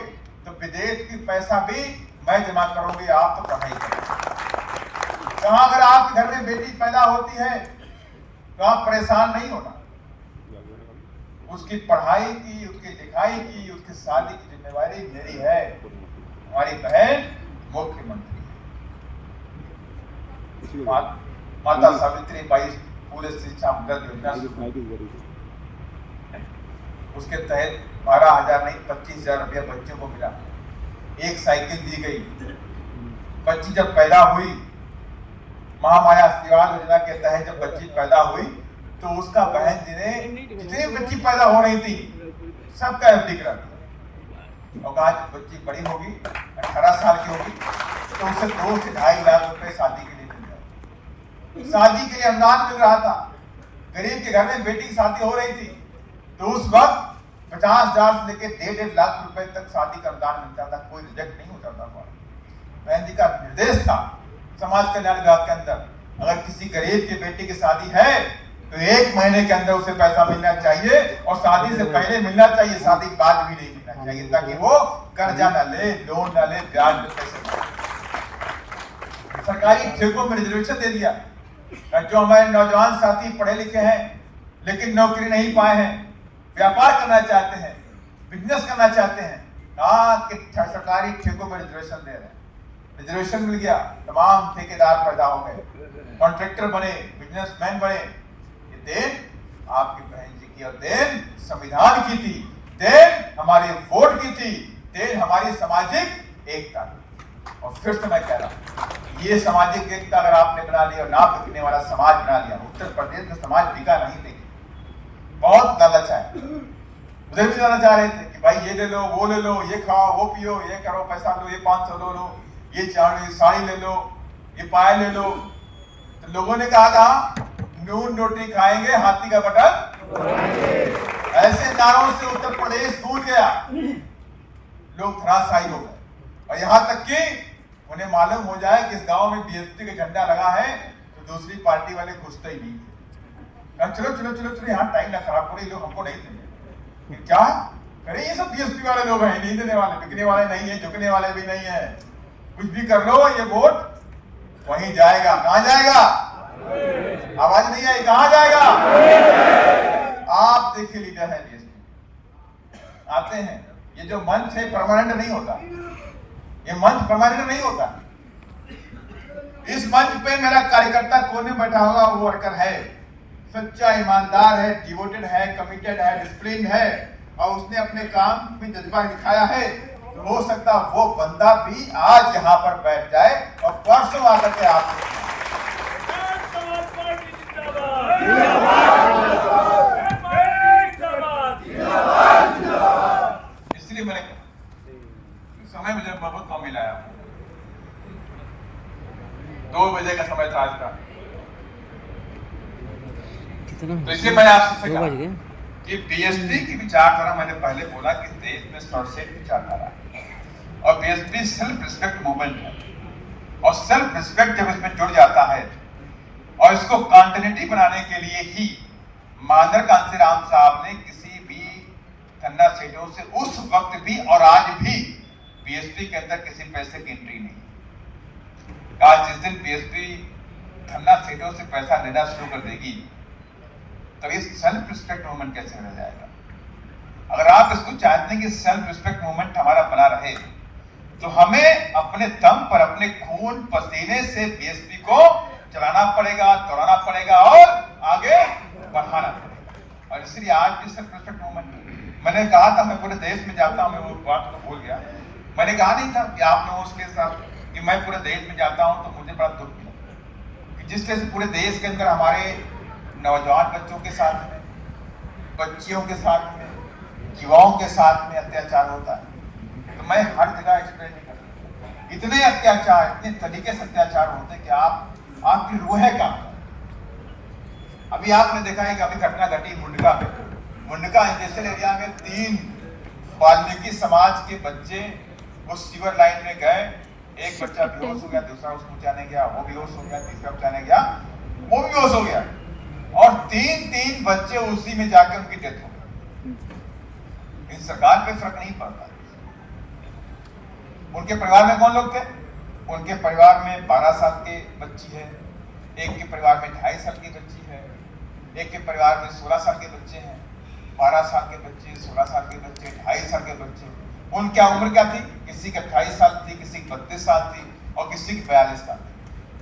तो विदेश की पैसा भी मैं जमा करूंगी, आप तो पढ़ाई करो। कहां अगर आपके घर में बेटी पैदा होती है तो आप परेशान नहीं होना, उसकी पढ़ाई की, उसकी लिखाई की, उसकी शादी की जिम्मेवारी मेरी है। हमारी बहन मुख्यमंत्री, माता सावित्री बाई फुले शिक्षा अमृत योजना, उसके तहत 12,000 नहीं 25,000 रुपया बच्चों को मिला, एक साइकिल दी गई। बच्ची जब पैदा हुई, महामाया सेवा योजना के तहत जब बच्ची पैदा हुई तो उसका बहन जी ने जितनी बच्ची पैदा हो रही थी सबका एफडी करा दिया, और कहा जब बच्ची बड़ी होगी, 18 साल की होगी, तो उसे 2 से 2.5 लाख रुपए शादी के लिए मिल जाए। शादी के लिए अनुदान मिल रहा था। गरीब के घर में बेटी की शादी हो रही थी तो उस वक्त 50,000 से लेकर 1.5 लाख रुपए तक शादी का अनुदान मिलता था, कोई रिजेक्ट नहीं होता था। बहन जी का निर्देश था समाज कल्याण विभाग के अंदर, अगर किसी गरीब की बेटी की शादी है तो 1 महीने के अंदर उसे पैसा मिलना चाहिए, और शादी से पहले मिलना चाहिए, शादी के बाद भी नहीं मिलना चाहिए, ताकि वो कर्जा न ले, लोन न ले, ब्याज में पैसे न ले। सरकारी ठेकों में रिजर्वेशन दे दिया। जो हमारे नौजवान साथी पढ़े लिखे हैं लेकिन नौकरी नहीं पाए हैं, व्यापार करना चाहते हैं, बिजनेस करना चाहते हैं, कि सरकारी ठेकों में रिजर्वेशन दे रहे हैं। रिजर्वेशन मिल गया, तमाम ठेकेदार पैदा हो गए, कॉन्ट्रैक्टर बने, बिजनेसमैन बने। ये देन आपकी बहन जी की, और देन संविधान की थी, देन हमारे वोट की थी, देन हमारी सामाजिक एकता। और फिर से मैं कह रहा हूं, ये सामाजिक एकता अगर आपने बना लिया और ना बिकने वाला समाज बना लिया, उत्तर प्रदेश में समाज बिका नहीं लेकिन बहुत लालचा है। उधर भी जाना चाह रहे थे कि भाई ये ले लो, वो ले लो, ये खाओ, वो पियो, ये करो, पैसा लो, ये 500 लो, ये साड़ी ले लो, ये पाए ले लो। तो लोगों ने कहा नून रोटी खाएंगे, हाथी का बटन। ऐसे नारों से उत्तर प्रदेश गूंज गया, लोग धराशायी हो गए। और यहां तक कि उन्हें मालूम हो जाए कि इस गांव में बीएसपी का झंडा लगा है तो दूसरी पार्टी वाले घुसते ही नहीं। चलो चलो चलो चलो, यहाँ टाइम ना खराब करो, ये लोग हमको नहीं देंगे। क्या अरे ये सब बीएसपी वाले लोग हैं, नहीं देने वाले, बिकने वाले नहीं है, झुकने वाले भी नहीं है। कुछ भी कर लो, ये वोट वहीं जाएगा। कहां जाएगा? आवाज नहीं आई, कहां जाएगा? आप देखिए लीडर है बीएसपी आते हैं, ये जो मंच है परमानेंट नहीं होता, ये मंच परमानेंट नहीं होता। इस मंच पे मेरा कार्यकर्ता कोने बैठा होगा वो वर्कर है, सच्चा ईमानदार है, डिवोटेड है, कमिटेड है, डिसिप्लिन है और उसने अपने काम में जज्बा दिखाया है। तो हो सकता वो बंदा भी आज यहाँ पर बैठ जाए और परसों आकर के आपसे इसलिए मैंने समय मुझे बहुत कम मिला है। 2 बजे का समय था आज का, तो इसलिए मैंने आपसे कहा कि बीएसपी की विचारधारा, मैंने पहले बोला कि देश में सर्वश्रेष्ठ विचारधारा है और बीएसपी सेल्फ रिस्पेक्ट मूवमेंट है। और सेल्फ रिस्पेक्ट जब इसमें जुड़ जाता है और इसको कॉन्टिन्यूटी बनाने के लिए ही मानर कांसीराम साहब ने किसी भी खन्ना सेठों से उस वक्त भी और आज भी बीएसपी के अंदर किसी पैसे की एंट्री नहीं। आज जिस दिन बीएसपी खन्ना सेठों से पैसा लेना शुरू कर देगी तब ये सेल्फ रिस्पेक्ट मूवमेंट कैसे रह जाएगा? अगर आप इसको चाहते हैं कि सेल्फ रिस्पेक्ट मूवमेंट हमारा बना रहे तो हमें अपने दम पर, अपने खून पसीने से बीएसपी को चलाना पड़ेगा, दौड़ाना पड़ेगा और आगे बढ़ाना पड़ेगा। और इसलिए आज भी सेल्फ रिस्पेक्ट मूवमेंट, मैंने कहा था मैं पूरे देश में जाता हूं, मैं वो बात को भूल गया। मैंने कहा नहीं था कि आप लोगों के साथ कि मैं पूरे देश में जाता हूं तो मुझे बड़ा दुख मिला कि जिस तरह से पूरे देश के अंदर हमारे नौजवान बच्चों के साथ में, बच्चियों के साथ में, युवाओं के साथ में अत्याचार होता है, तो मैं हर जगह एक्सप्लेन नहीं कर सकता। इतने अत्याचार, इतने तरीके से अत्याचार होते कि आपकी रूह काम कर। अभी आपने देखा है कि अभी घटना घटी मुंडका में, मुंडका इंडस्ट्रियल एरिया में 3 वाल्मीकि समाज के बच्चे वो सीवर लाइन में गए, एक बच्चा बेहोश हो गया, दूसरा उसको बचाने गया, वो बेहोश हो गया, तीसरा बचाने गया, वो भी बेहोश हो गया और 3 बच्चे उसी में जाकर उनकी डेथ हो गई। इन सरकार पे फर्क नहीं पड़ता। उनके परिवार में कौन लोग थे? उनके परिवार में 12 साल की बच्ची है, एक के परिवार में 2.5 साल की बच्ची है, एक के परिवार में 16 साल के बच्चे हैं, 12 साल के बच्चे, 16 साल के बच्चे, 2.5 साल के बच्चे। उनकी उम्र क्या थी? किसी की 28 साल थी, किसी की 32 साल थी और किसी की 42 साल थी।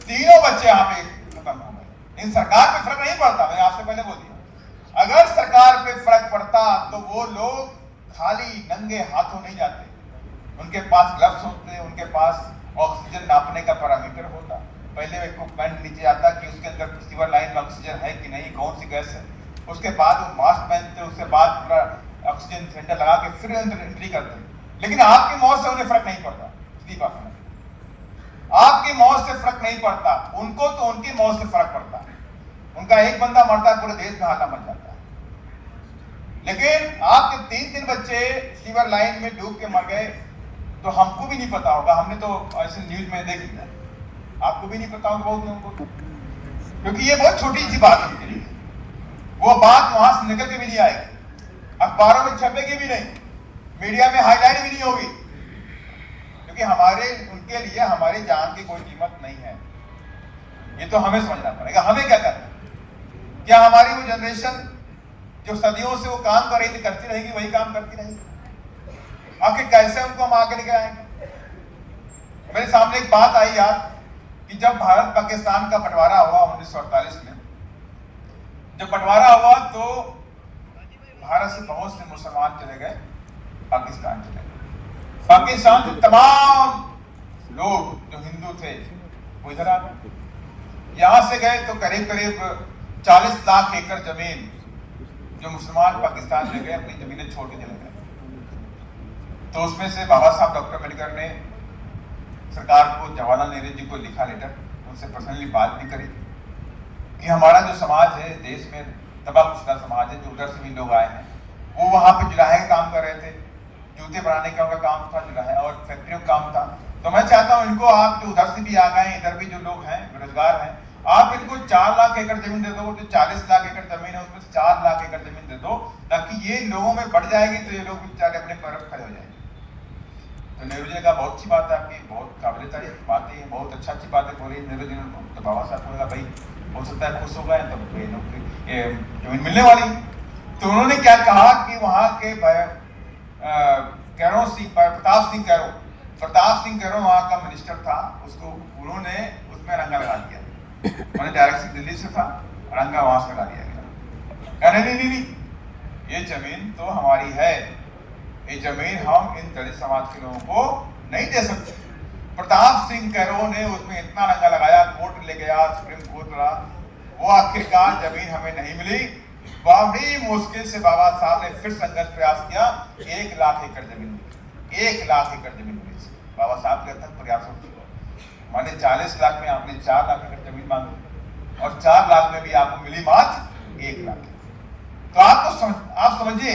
तीनों बच्चे यहाँ पे खत्म हो गए। इन सरकार पे फर्क नहीं पड़ता। मैंने आपसे पहले बोल दिया, अगर सरकार पे फर्क पड़ता तो वो लोग खाली नंगे हाथों नहीं जाते। उनके पास ग्लव्स होते, उनके पास ऑक्सीजन नापने का पैरामीटर होता, पहले इक्विपमेंट नीचे आता कि उसके अंदर सीवर लाइन में ऑक्सीजन है कि नहीं, कौन सी गैस है, उसके बाद वो मास्क पहनते, उसके बाद पूरा ऑक्सीजन सिलेंडर लगा के फिर अंदर एंट्री करते। लेकिन आपकी मौत से उन्हें फर्क नहीं पड़ता। आपकी मौत से फर्क नहीं पड़ता, उनको तो उनकी मौत से फर्क पड़ता है। उनका एक बंदा मरता है, पूरे देश में हाथा मर जाता है। लेकिन आपके 3 बच्चे सीवर लाइन में डूब के मर गए तो हमको भी नहीं पता होगा, हमने तो ऐसे न्यूज में देख लिया, आपको भी नहीं पता होगा बहुत लोगों को, क्योंकि ये बहुत छोटी सी बात है उनके लिए। वो बात वहां से निकल के भी नहीं आएगी, अखबारों में छपेगी भी नहीं, मीडिया में हाईलाइट भी नहीं होगी, क्योंकि उनके लिए हमारी जान की कोई कीमत नहीं है। ये तो हमें समझना पड़ेगा। हमें क्या करना है? क्या हमारी वो जनरेशन जो सदियों से वो काम कर रही थी करती रहेगी, वही काम करती रहेगी? आखिर कैसे उनको हम आगे लेके आएंगे? मेरे सामने एक बात आई याद कि जब भारत पाकिस्तान का बंटवारा हुआ 1948 में, जब बंटवारा हुआ तो भारत से बहुत से मुसलमान चले गए पाकिस्तान चले गए। पाकिस्तान के तमाम लोग जो हिंदू थे वो इधर आ गए। यहाँ से गए तो करीब करीब 40 लाख एकड़ जमीन जो मुसलमान पाकिस्तान ले गए, अपनी जमीनें छोड़ के चले गए। तो उसमें से बाबा साहब डॉक्टर अम्बेडकर ने सरकार को, जवाहरलाल नेहरू जी को लिखा लेटर, उनसे पर्सनली बात भी करी कि हमारा जो समाज है देश में तबाहशुदा समाज है, जो उधर से भी लोग आए हैं, वो वहाँ पे जुलाहे का काम कर रहे थे, जूते बनाने का उनका काम था, जुलाहे और फैक्ट्रियों का काम था। तो मैं चाहता हूँ इनको, आप जो उधर से भी आ गए, इधर भी जो लोग हैं बेरोजगार हैं, आप इनको 4 लाख एकड़ जमीन दे दो, जो 40 लाख एकड़ जमीन है उसमें से 4 लाख एकड़ जमीन दे दो, ताकि ये लोगों में बढ़ जाएगी तो ये लोग बेचारे अपने पैरों पर खड़े हो जाएंगे। तो नेहरू जी ने कहा बहुत अच्छी बात है आपकी, बहुत काबिल तारीफ बातें, बहुत अच्छी बातें बोली नेहरू जी ने। तो बाबा साहब को लगा भाई हो सकता है खुश हो गए तो जमीन मिलने वाली। तो उन्होंने क्या कहा कि वहाँ के कैरो सिंह, प्रताप सिंह कैरो वहाँ का मिनिस्टर था, उसको उन्होंने उसमें रंगा लगा दिया। मैंने डायरेक्ट दिल्ली से था, रंगा वहां से लगा दिया गया। कहने नहीं, ये जमीन तो हमारी है, ये जमीन हम इन दलित समाज के लोगों को नहीं दे सकते। प्रताप सिंह कैरो ने उसमें इतना रंगा लगाया, कोर्ट ले गया, सुप्रीम कोर्ट रहा, वो आखिरकार जमीन हमें नहीं मिली। बड़ी मुश्किल से बाबा साहब ने फिर संघर्ष प्रयास किया, 1 लाख एकड़ जमीन मिली, 1 लाख एकड़ जमीन मिली बाबा साहब के तक प्रयासों से। माने 40 लाख में आपने 4 लाख एकड़ जमीन मांगी और 4 लाख में भी आपको मिली मात्र 1 लाख। तो आप समझिए,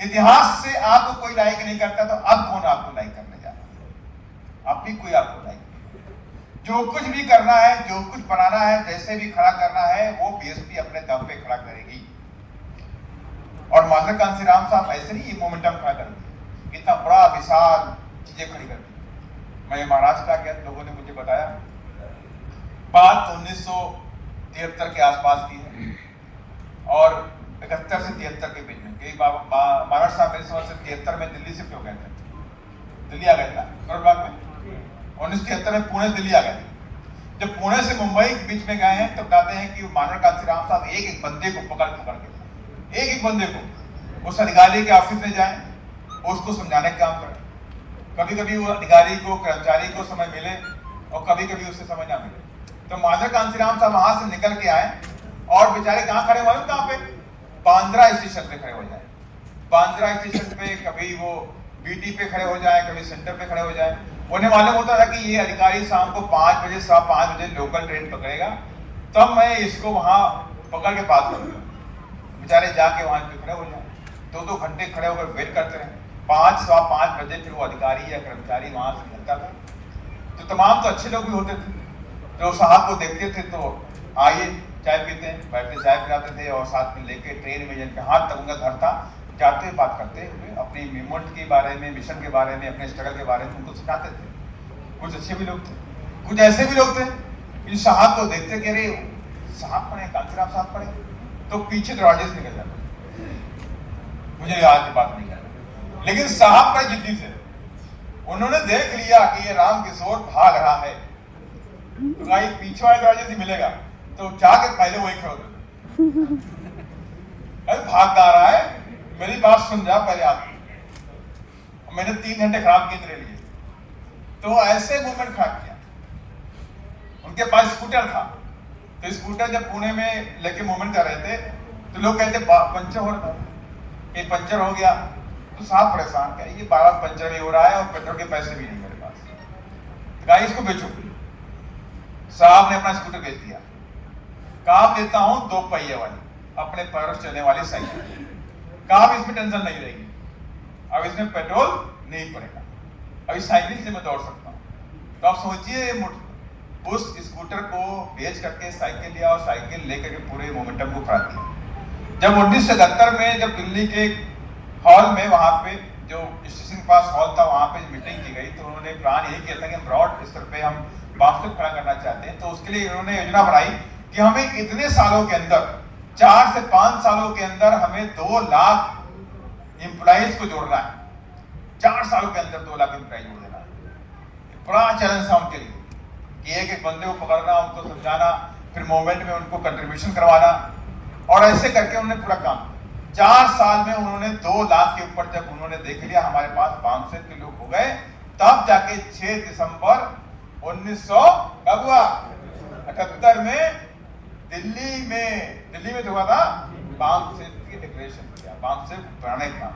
इतिहास से आपको कोई लाइक नहीं करता, तो अब कौन आपको लाइक करने जा रहा है? अब भी कोई आपको लाइक नहीं। जो कुछ भी करना है, जो कुछ बनाना है, जैसे भी खड़ा करना है, वो बीएसपी अपने दम पे खड़ा करेगी। और माधव कांसीराम साहब ऐसे नहीं ये मोमेंटम खड़ा करेंगे, इतना बड़ा विशाल चीजें खड़ी कर दी। मैं महाराष्ट्र का गया, लोगों ने मुझे बताया, बात 1973 के आसपास की है और 71 से 73 के बीच में। महाराष्ट्र साहब मेरे समझ से 73 में दिल्ली शिफ्ट हो गए थे, दिल्ली आ गए थे करोड़ बाग में। 1973 में पुणे से दिल्ली आ गए थे। जब पुणे से मुंबई के बीच में गए हैं तो बताते हैं कि मानव कांसीराम साहब एक बंदे को पकड़ के, एक बंदे को उस अधिकारी के ऑफिस में जाए, उसको समझाने का काम करें। कभी कभी वो अधिकारी को, कर्मचारी को समय मिले और कभी कभी उससे समय ना मिले। तो माधव कांसीराम साहब वहां से निकल के आए और बेचारे कहाँ खड़े हुए, कहाँ पे? बांद्रा स्टेशन पे खड़े हो जाए। बांद्रा स्टेशन पे कभी वो बीटी पे खड़े हो जाए, कभी सेंटर पे खड़े हो जाए। उन्हें मालूम होता था कि ये अधिकारी शाम को 5 बजे, 5:15 बजे लोकल ट्रेन पकड़ेगा, तब मैं इसको वहां पकड़ के बात करूंगा। बेचारे जाके वहां पे खड़े हो जाए, 2-2 घंटे खड़े होकर वेट करते रहे। 5-5 बजे फिर वो अधिकारी या कर्मचारी वहां से निकलता था। तो तमाम तो अच्छे लोग भी होते थे, जो साहब को देखते थे तो आइए चाय पीते हैं, बैठते चाय पिलाते थे और साथ में लेके ट्रेन में जिनके हाथ तक उनका घर था, जाते बात करते हुए अपनी मूवमेंट के बारे में, मिशन के बारे में, अपने स्ट्रगल के बारे में उनको सिखाते थे। कुछ अच्छे भी लोग थे, कुछ ऐसे भी लोग थे कि साहब को देखते कि अरे साहब पढ़े, कांसीराम साहब पढ़े, तो पीछे दरवाजे से निकल जाते। मुझे याद की बात नहीं है, लेकिन साहब बड़े जिद्दी थे। उन्होंने देख लिया कि ये राम किशोर भाग रहा है, तो भाई पीछे वाले दरवाजे से मिलेगा तो जाके पहले वही खड़े होते। अरे भागता रहा है, मेरी बात सुन जा पहले आप। मैंने 3 घंटे खराब किए तेरे लिए, तो ऐसे मूवमेंट खराब किया। उनके पास स्कूटर था, तो स्कूटर जब पुणे में लेके मूवमेंट कर रहे थे तो लोग कहते पंचर हो रहा था, ये पंचर हो गया। तो साहब परेशान, क्या ये बार पंचर भी हो रहा है और पेट्रोल के पैसे भी नहीं मेरे पास, तो गाड़ी इसको बेचो। साहब ने अपना स्कूटर बेच दिया, कहा देता हूं 2 पहिए वाली, अपने पैरों से चलने वाली साइकिल। कहा इसमें टेंशन नहीं रहेगी, अब इसमें पेट्रोल नहीं पड़ेगा, अभी साइकिल से मैं दौड़ सकता हूँ। तो आप सोचिए, उस स्कूटर को बेच करके साइकिल लिया और साइकिल लेकर के पूरे मोमेंटम को खड़ा किया। जब 1971 में जब दिल्ली के हॉल में, वहां पे जो स्टेशन के पास हॉल था, वहां पे मीटिंग की गई, तो उन्होंने प्लान यही किया था कि हम ब्रॉड स्तर पे हम बास्केट खड़ा करना चाहते हैं। तो उसके लिए उन्होंने योजना बनाई कि हमें इतने सालों के अंदर, 4 से 5 सालों के अंदर हमें 2 लाख एम्प्लॉइज को जोड़ना है। 4 सालों के अंदर 2 लाख एम्प्लॉइज जोड़ देना है। बड़ा चैलेंज था उनके लिए कि एक बंदे को पकड़ना, उनको समझाना, फिर मूवमेंट में उनको कंट्रीब्यूशन करवाना, और ऐसे करके उन्होंने पूरा काम 4 साल में उन्होंने 2 लाख के ऊपर जब उन्होंने देख लिया हमारे पास 500 के लोग हो गए, तब जाके 6 दिसंबर 1900 कब हुआ? 78 में दिल्ली में तो हुआ था। बाम सेफ की डिक्लेरेशन किया, बाम सेफ बनाने का,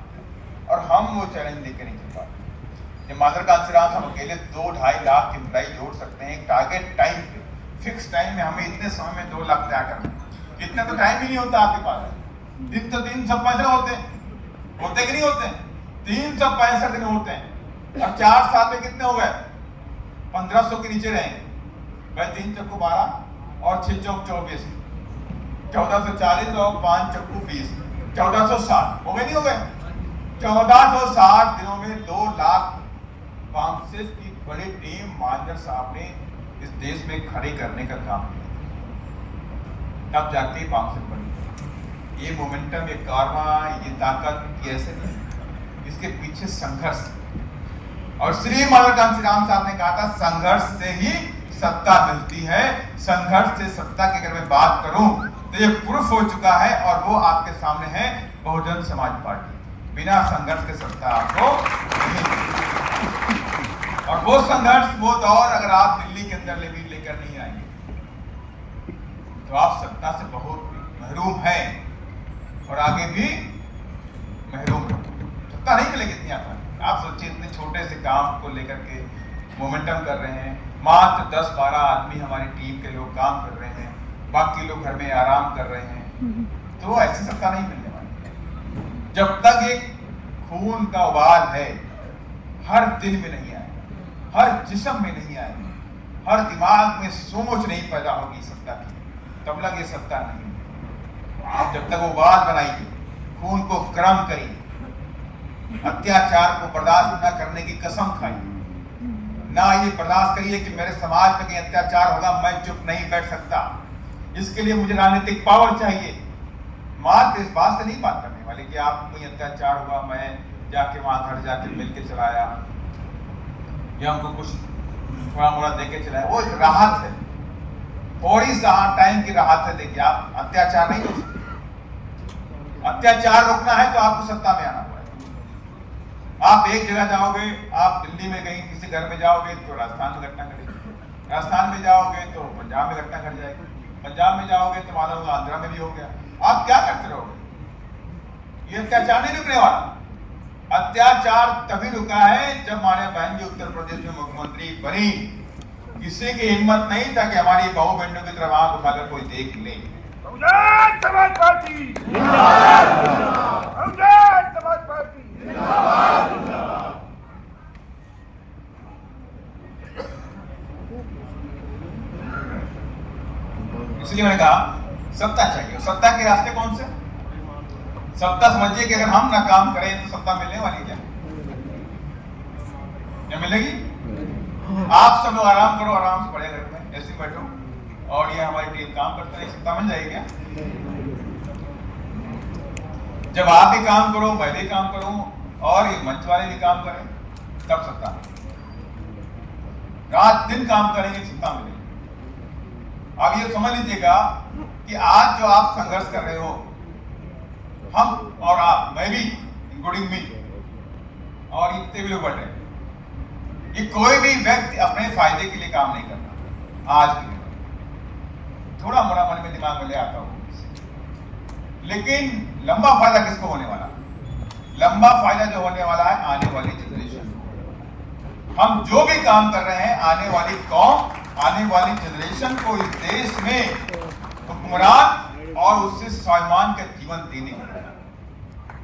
और हम वो चैलेंज लेकर नहीं चल पाते। मादर कांचीराम हम अकेले 2-2.5 लाख की मिलाई जोड़ सकते हैं टारगेट टाइम पे, फिक्स टाइम में। हमें इतने समय में 2 लाख तैयार करना, इतना तो टाइम ही नहीं होता आपके पास। दिन तो 365 होते कि नहीं होते? 365 दिन होते हैं, और 4 साल में कितने हो गए? 1500 के नीचे रहेंगे भाई। 3 चक्कू 12 और 6 चौक 24, 1440 और 5 चक्कू 20, 1460 हो गए, नहीं हो गए? 1460 दिनों में 2 लाख बाउंसेस की बड़ी टीम मानकर साहब ने इस देश में खड़ी करने का काम किया। तब जाके बाउंसेस बनी। ये मोमेंटम, ये कारवा, ये ताकत, ये ऐसे नहीं, इसके पीछे संघर्ष। और श्री माधव कांचीराम साहब ने कहा था संघर्ष से ही सत्ता मिलती है। संघर्ष से सत्ता की अगर मैं बात करूं तो ये प्रूफ हो चुका है, और वो आपके सामने है बहुजन समाज पार्टी। बिना संघर्ष के सत्ता आपको नहीं। और वो संघर्ष, वो दौर अगर आप दिल्ली के अंदर लेकर नहीं आएंगे तो आप सत्ता से बहुत महरूम हैं, और आगे भी महरूम सत्ता नहीं मिलेगी इतनी आसानी। आप सोचिए, इतने छोटे से काम को लेकर के मोमेंटम कर रहे हैं। मात्र 10-12 आदमी हमारी टीम के लोग काम कर रहे हैं, बाकी लोग घर में आराम कर रहे हैं, तो ऐसी सत्ता नहीं मिलने वाली जब तक एक खून का उबाल है, हर दिल में नहीं आएगा, हर जिस्म में नहीं आएगा, हर दिमाग में सोच नहीं पैदा होगी सत्ता की, तब लग ये सत्ता नहीं। जब तक वो उबाल बनाइए, खून को गर्म करिए, अत्याचार को बर्दाश्त न करने की कसम खाइए, ना ये बर्दाश्त करिए कि मेरे समाज पे कहीं अत्याचार होगा, मैं चुप नहीं बैठ सकता, इसके लिए मुझे राजनीतिक पावर चाहिए। मात्र इस बात से नहीं बात करने वाले कि आप कोई अत्याचार हुआ, मैं जाके वहां घर जाके मिल के चलाया या उनको कुछ थोड़ा मोड़ा दे के चलाया, वो एक राहत है, थोड़ी सा टाइम की राहत है। देखिए, आप अत्याचार नहीं हो सकते। अत्याचार रोकना है तो आपको सत्ता में आना पड़ेगा। आप एक जगह जाओगे, आप दिल्ली में कहीं किसी घर में जाओगे तो राजस्थान में घटना घटेगी, राजस्थान में जाओगे तो पंजाब में घटना घट जाएगी, पंजाब में जाओगे तो मानो आंध्रा में भी हो गया। आप क्या करते रहोगे? ये अत्याचार नहीं रुकने वाला। अत्याचार तभी रुका है जब हमारे बहन जी उत्तर प्रदेश में मुख्यमंत्री बनी। किसी की हिम्मत नहीं था कि हमारी बहू बहनों की तरफ आंख उठाकर कोई देख ले। समाज पार्टी जिंदाबाद, समाज पार्टी जिंदाबाद। इसलिए मैंने कहा सत्ता चाहिए। सत्ता के रास्ते कौन से? सत्ता समझिए कि अगर हम ना काम करें तो सत्ता मिलने वाली क्या? क्या मिलेगी? आप सब लोग आराम करो, आराम से पड़े घर में ऐसे बैठो, और ये हमारी टीम काम करते हैं, सत्ता मिल जाएगी क्या? जब आप भी काम करो, मैं भी काम करूं, और ये मंच वाले भी काम करें, तब सत्ता मिलेगी। रात दिन काम करेंगे, सत्ता मिलेगी। अब ये समझ लीजिएगा कि आज जो आप संघर्ष कर रहे हो, हम और आप, मैं भी इंक्लूडिंग मी, और इतने भी लोग बैठे, ये कोई भी व्यक्ति अपने फायदे के लिए काम नहीं करता। आज के लिए थोड़ा मोड़ा मन में दिमाग में ले आता हूं, लेकिन लंबा फायदा किसको होने वाला? लंबा फायदा जो होने वाला है आने वाली जनरेशन। हम जो भी काम कर रहे हैं, आने वाली कौम, आने वाली जनरेशन को इस देश में हुक्मरान और उससे स्वाभिमान का जीवन देने का।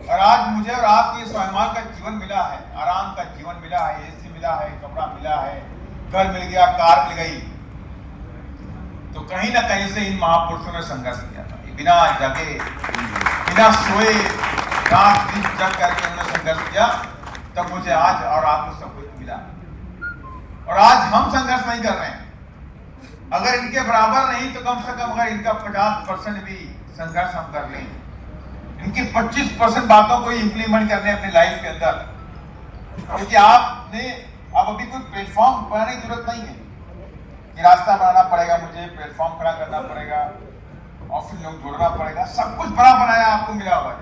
और आज मुझे और आपको ये स्वाभिमान का जीवन मिला है, आराम का जीवन मिला है, एसी मिला है, कपड़ा मिला है, घर मिल गया, कार मिल गई, तो कहीं ना कहीं से इन महापुरुषों ने संघर्ष किया था। बिना जगे, बिना सोए, रात दिन जग करके उन्होंने संघर्ष किया, तब मुझे आज और आपको सब कुछ मिला। और आज हम संघर्ष नहीं कर रहे हैं। अगर इनके बराबर नहीं तो कम से कम अगर इनका 50% भी संघर्ष हम कर लें, इनकी 25% बातों को इंप्लीमेंट करने अपने लाइफ के अंदर, क्योंकि आपने अब अभी कोई प्लेटफॉर्म बनाने की जरूरत नहीं है कि रास्ता बनाना पड़ेगा, मुझे प्लेटफॉर्म खड़ा करना पड़ेगा, ऑफिस लोग जोड़ना पड़ेगा। सब कुछ बड़ा बनाया आपको मिला हुआ है,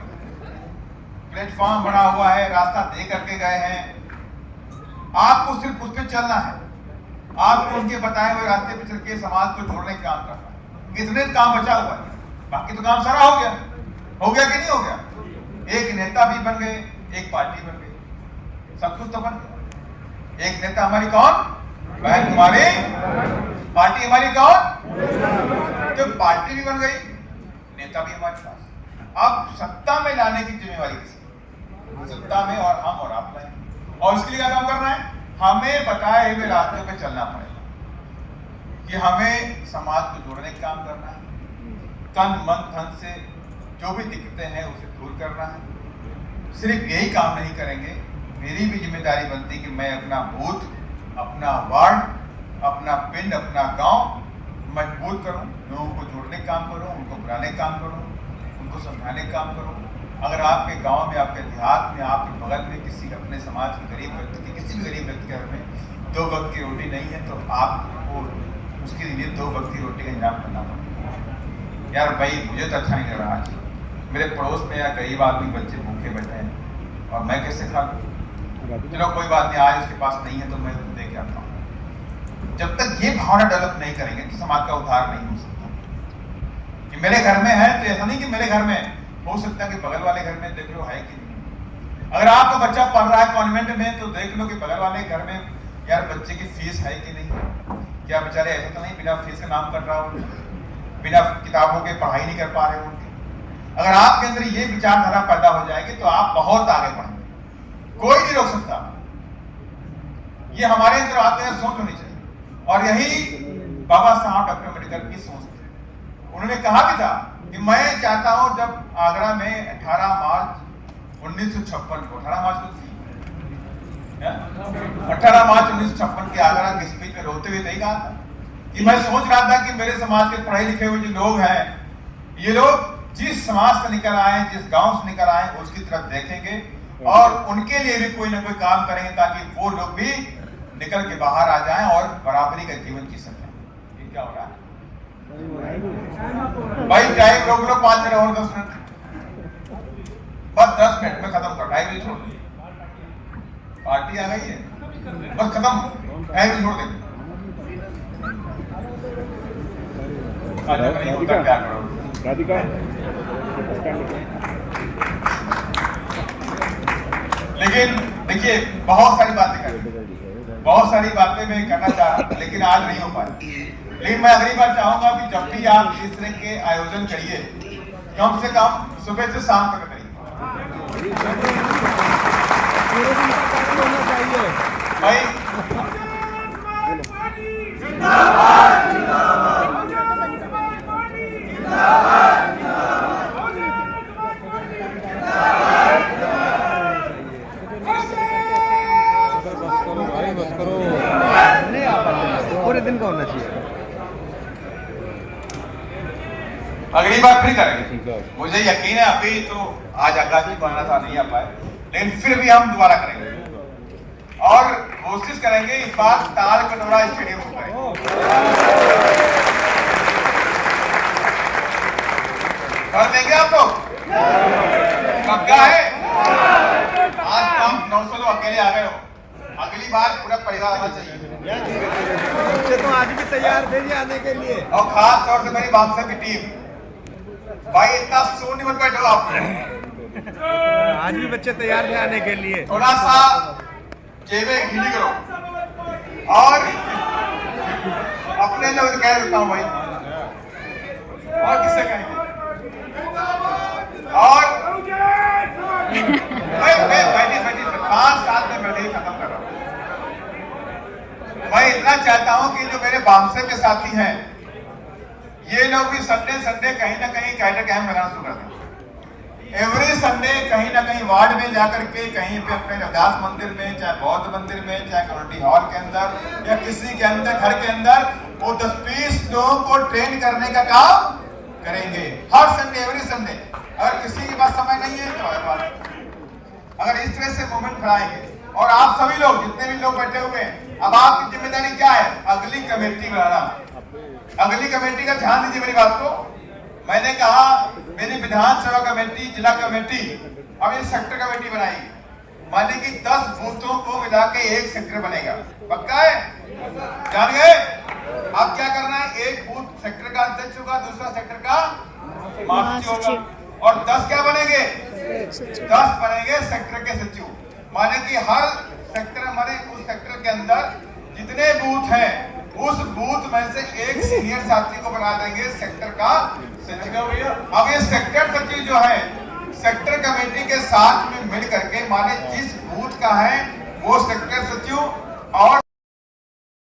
प्लेटफॉर्म बना हुआ है, रास्ता दे करके गए हैं, आपको सिर्फ उस पर चलना है। आपको उनके बताए हुए रास्ते पे चल के समाज को जोड़ने का काम करना है। इतने काम बचा हुआ है, बाकी तो काम सारा हो गया कि नहीं हो गया? एक नेता भी बन गए, एक पार्टी बन गई, सब कुछ तो बन गया। एक नेता हमारी कौन? बहन तुम्हारी, पार्टी हमारी कौन? तो पार्टी भी बन गई, नेता भी हमारे पास। अब सत्ता में लाने की जिम्मेवारी किसकी? सत्ता में और हम और आप लाएंगे। और इसके लिए क्या काम करना है? हमें बताए हुए रास्तों पे चलना पड़ेगा कि हमें समाज को जोड़ने का काम करना है, तन मन धन से जो भी दिक्कतें हैं उसे दूर करना है। सिर्फ यही काम नहीं करेंगे, मेरी भी जिम्मेदारी बनती कि मैं अपना बूथ, अपना वार्ड, अपना पिंड, अपना गांव मजबूत करूं, लोगों को जोड़ने का काम करूं, उनको बुलाने का काम करूं, उनको समझाने का काम करूं। अगर आपके गांव में, आपके देहात में, आपके बगल में किसी अपने समाज के गरीब व्यक्ति की, किसी भी गरीब व्यक्ति के घर में 2 वक्त की रोटी नहीं है, तो आपको उसके लिए 2 वक्त की रोटी का इंतजाम करना पड़ेगा। यार भाई मुझे तो अच्छा नहीं लग रहा, आज मेरे पड़ोस में या गरीब आदमी बच्चे भूखे बैठे हैं और मैं कैसे खा लूं? चलो कोई बात नहीं, आज उसके पास नहीं है तो मैं दे के आता हूँ। जब तक ये भावना डेवलप नहीं करेंगे तो समाज का उद्धार नहीं हो सकता। कि मेरे घर में है तो ऐसा नहीं कि मेरे घर में, हो सकता है कि बगल वाले घर में देख लो है कि नहीं। अगर आपका बच्चा पढ़ रहा है कॉन्वेंट में तो देख लो कि बगल वाले घर में यार बच्चे की फीस है कि नहीं। क्या बेचारे ऐसा तो नहीं बिना फीस का नाम कर रहा हो, बिना किताबों के पढ़ाई नहीं कर पा रहे होंगे। अगर आपके अंदर ये विचारधारा पैदा हो जाएगी तो आप बहुत आगे बढ़ेंगे, कोई नहीं रोक सकता। ये हमारे अंदर आते हैं, सोच होनी चाहिए। और यही बाबा साहब डॉक्टर अम्बेडकर की सोच थी। उन्होंने कहा भी था कि मैं चाहता हूं जब आगरा में 18 मार्च 1956 को 18 मार्च को 18 मार्च 1956 के आगरा के स्पीच में रोते हुए नहीं कहा था कि मैं सोच रहा था कि मेरे समाज के पढ़े लिखे हुए जो लोग हैं, ये लोग जिस समाज से निकल आए, जिस गांव से निकल आए, उसकी तरफ देखेंगे और उनके लिए भी कोई ना कोई काम करेंगे ताकि वो लोग भी निकल के बाहर आ जाएं और बराबरी का जीवन जी सकें। ये क्या हो रहा है भाई? टाइम रोक लो 5 मिनट और 10 मिनट, बस 10 मिनट में खत्म कर, टाइम नहीं छोड़। पार्टी आ गई है, बस खत्म, टाइम छोड़ दे। राधिका लेकिन देखिए बहुत सारी बातें करें, बहुत सारी बातें मैं करना चाह रहा, लेकिन आज नहीं हो पाई। लेकिन मैं अगली बार चाहूंगा कि जब भी आप इस तरह के आयोजन करिए, कम से कम सुबह से शाम तक करिए भाई। पूरे दिन का होना चाहिए। अगली बार फिर करेंगे, मुझे यकीन है। अभी तो आज आकाश जी बनाना था, नहीं आ पाए, लेकिन फिर भी हम दोबारा करेंगे और कोशिश करेंगे इस बार ताल कटोरा स्टेडियम में करेंगे। कर देंगे आप लोग? कब्जा है? आज तो हम 900 लोग अकेले आ गए हो, अगली बार पूरा परिवार आना चाहिए। बच्चे तो आज भी तैयार थे जी आने के लिए, और खास तौर से मेरी बादशाह की टीम, भाई इतना शून्य मत बैठो आप। आज भी बच्चे तैयार थे आने के लिए। थोड़ा सा जेबें गीली करो और अपने लोग कह देता हूँ भाई, और किससे कहेंगे? और बैठी 5 साल में मैं नहीं खत्म कर रहा हूँ। मैं इतना चाहता हूं कि जो मेरे बामसे के साथी हैं, ये लोग भी संडे कहीं ना कहीं कैडर कैंप लगाना शुरू कर दें। एवरी संडे कहीं ना कहीं वार्ड में जाकर के, कहीं पे अपने रविदास मंदिर में, चाहे बौद्ध मंदिर में, चाहे कम्युनिटी हॉल के अंदर या किसी के अंदर, घर के अंदर, वो 10-20 लोगों को ट्रेन करने का काम करेंगे हर संडे, एवरी संडे। अगर किसी के पास समय नहीं है तो अगर इस तरह से मूवमेंट बढ़ाएंगे, और आप सभी लोग जितने भी लोग बैठे हुए हैं, अब आपकी जिम्मेदारी क्या है? अगली कमेटी बनाना। अगली कमेटी का ध्यान दीजिए मेरी बात को। मैंने कहा मेरी विधानसभा कमेटी, जिला कमेटी, अब ये सेक्टर कमेटी बनाएगी। माने कि 10 बूथों को मिला के एक सेक्टर बनेगा। पक्का है? जान गए? अब क्या करना है, एक बूथ सेक्टर का अध्यक्ष होगा, दूसरा सेक्टर का महासचिव होगा और 10 क्या बनेंगे? 10 बनेंगे सेक्टर के सचिव। माने कि हर सेक्टर माने उस सेक्टर के अंदर जितने बूथ हैं उस बूथ में से एक सीनियर साथी को बना देंगे सेक्टर का सचिव। अब ये सेक्टर सचिव जो है सेक्टर कमेटी के साथ में मिल करके माने जिस बूथ का है वो सेक्टर सचिव और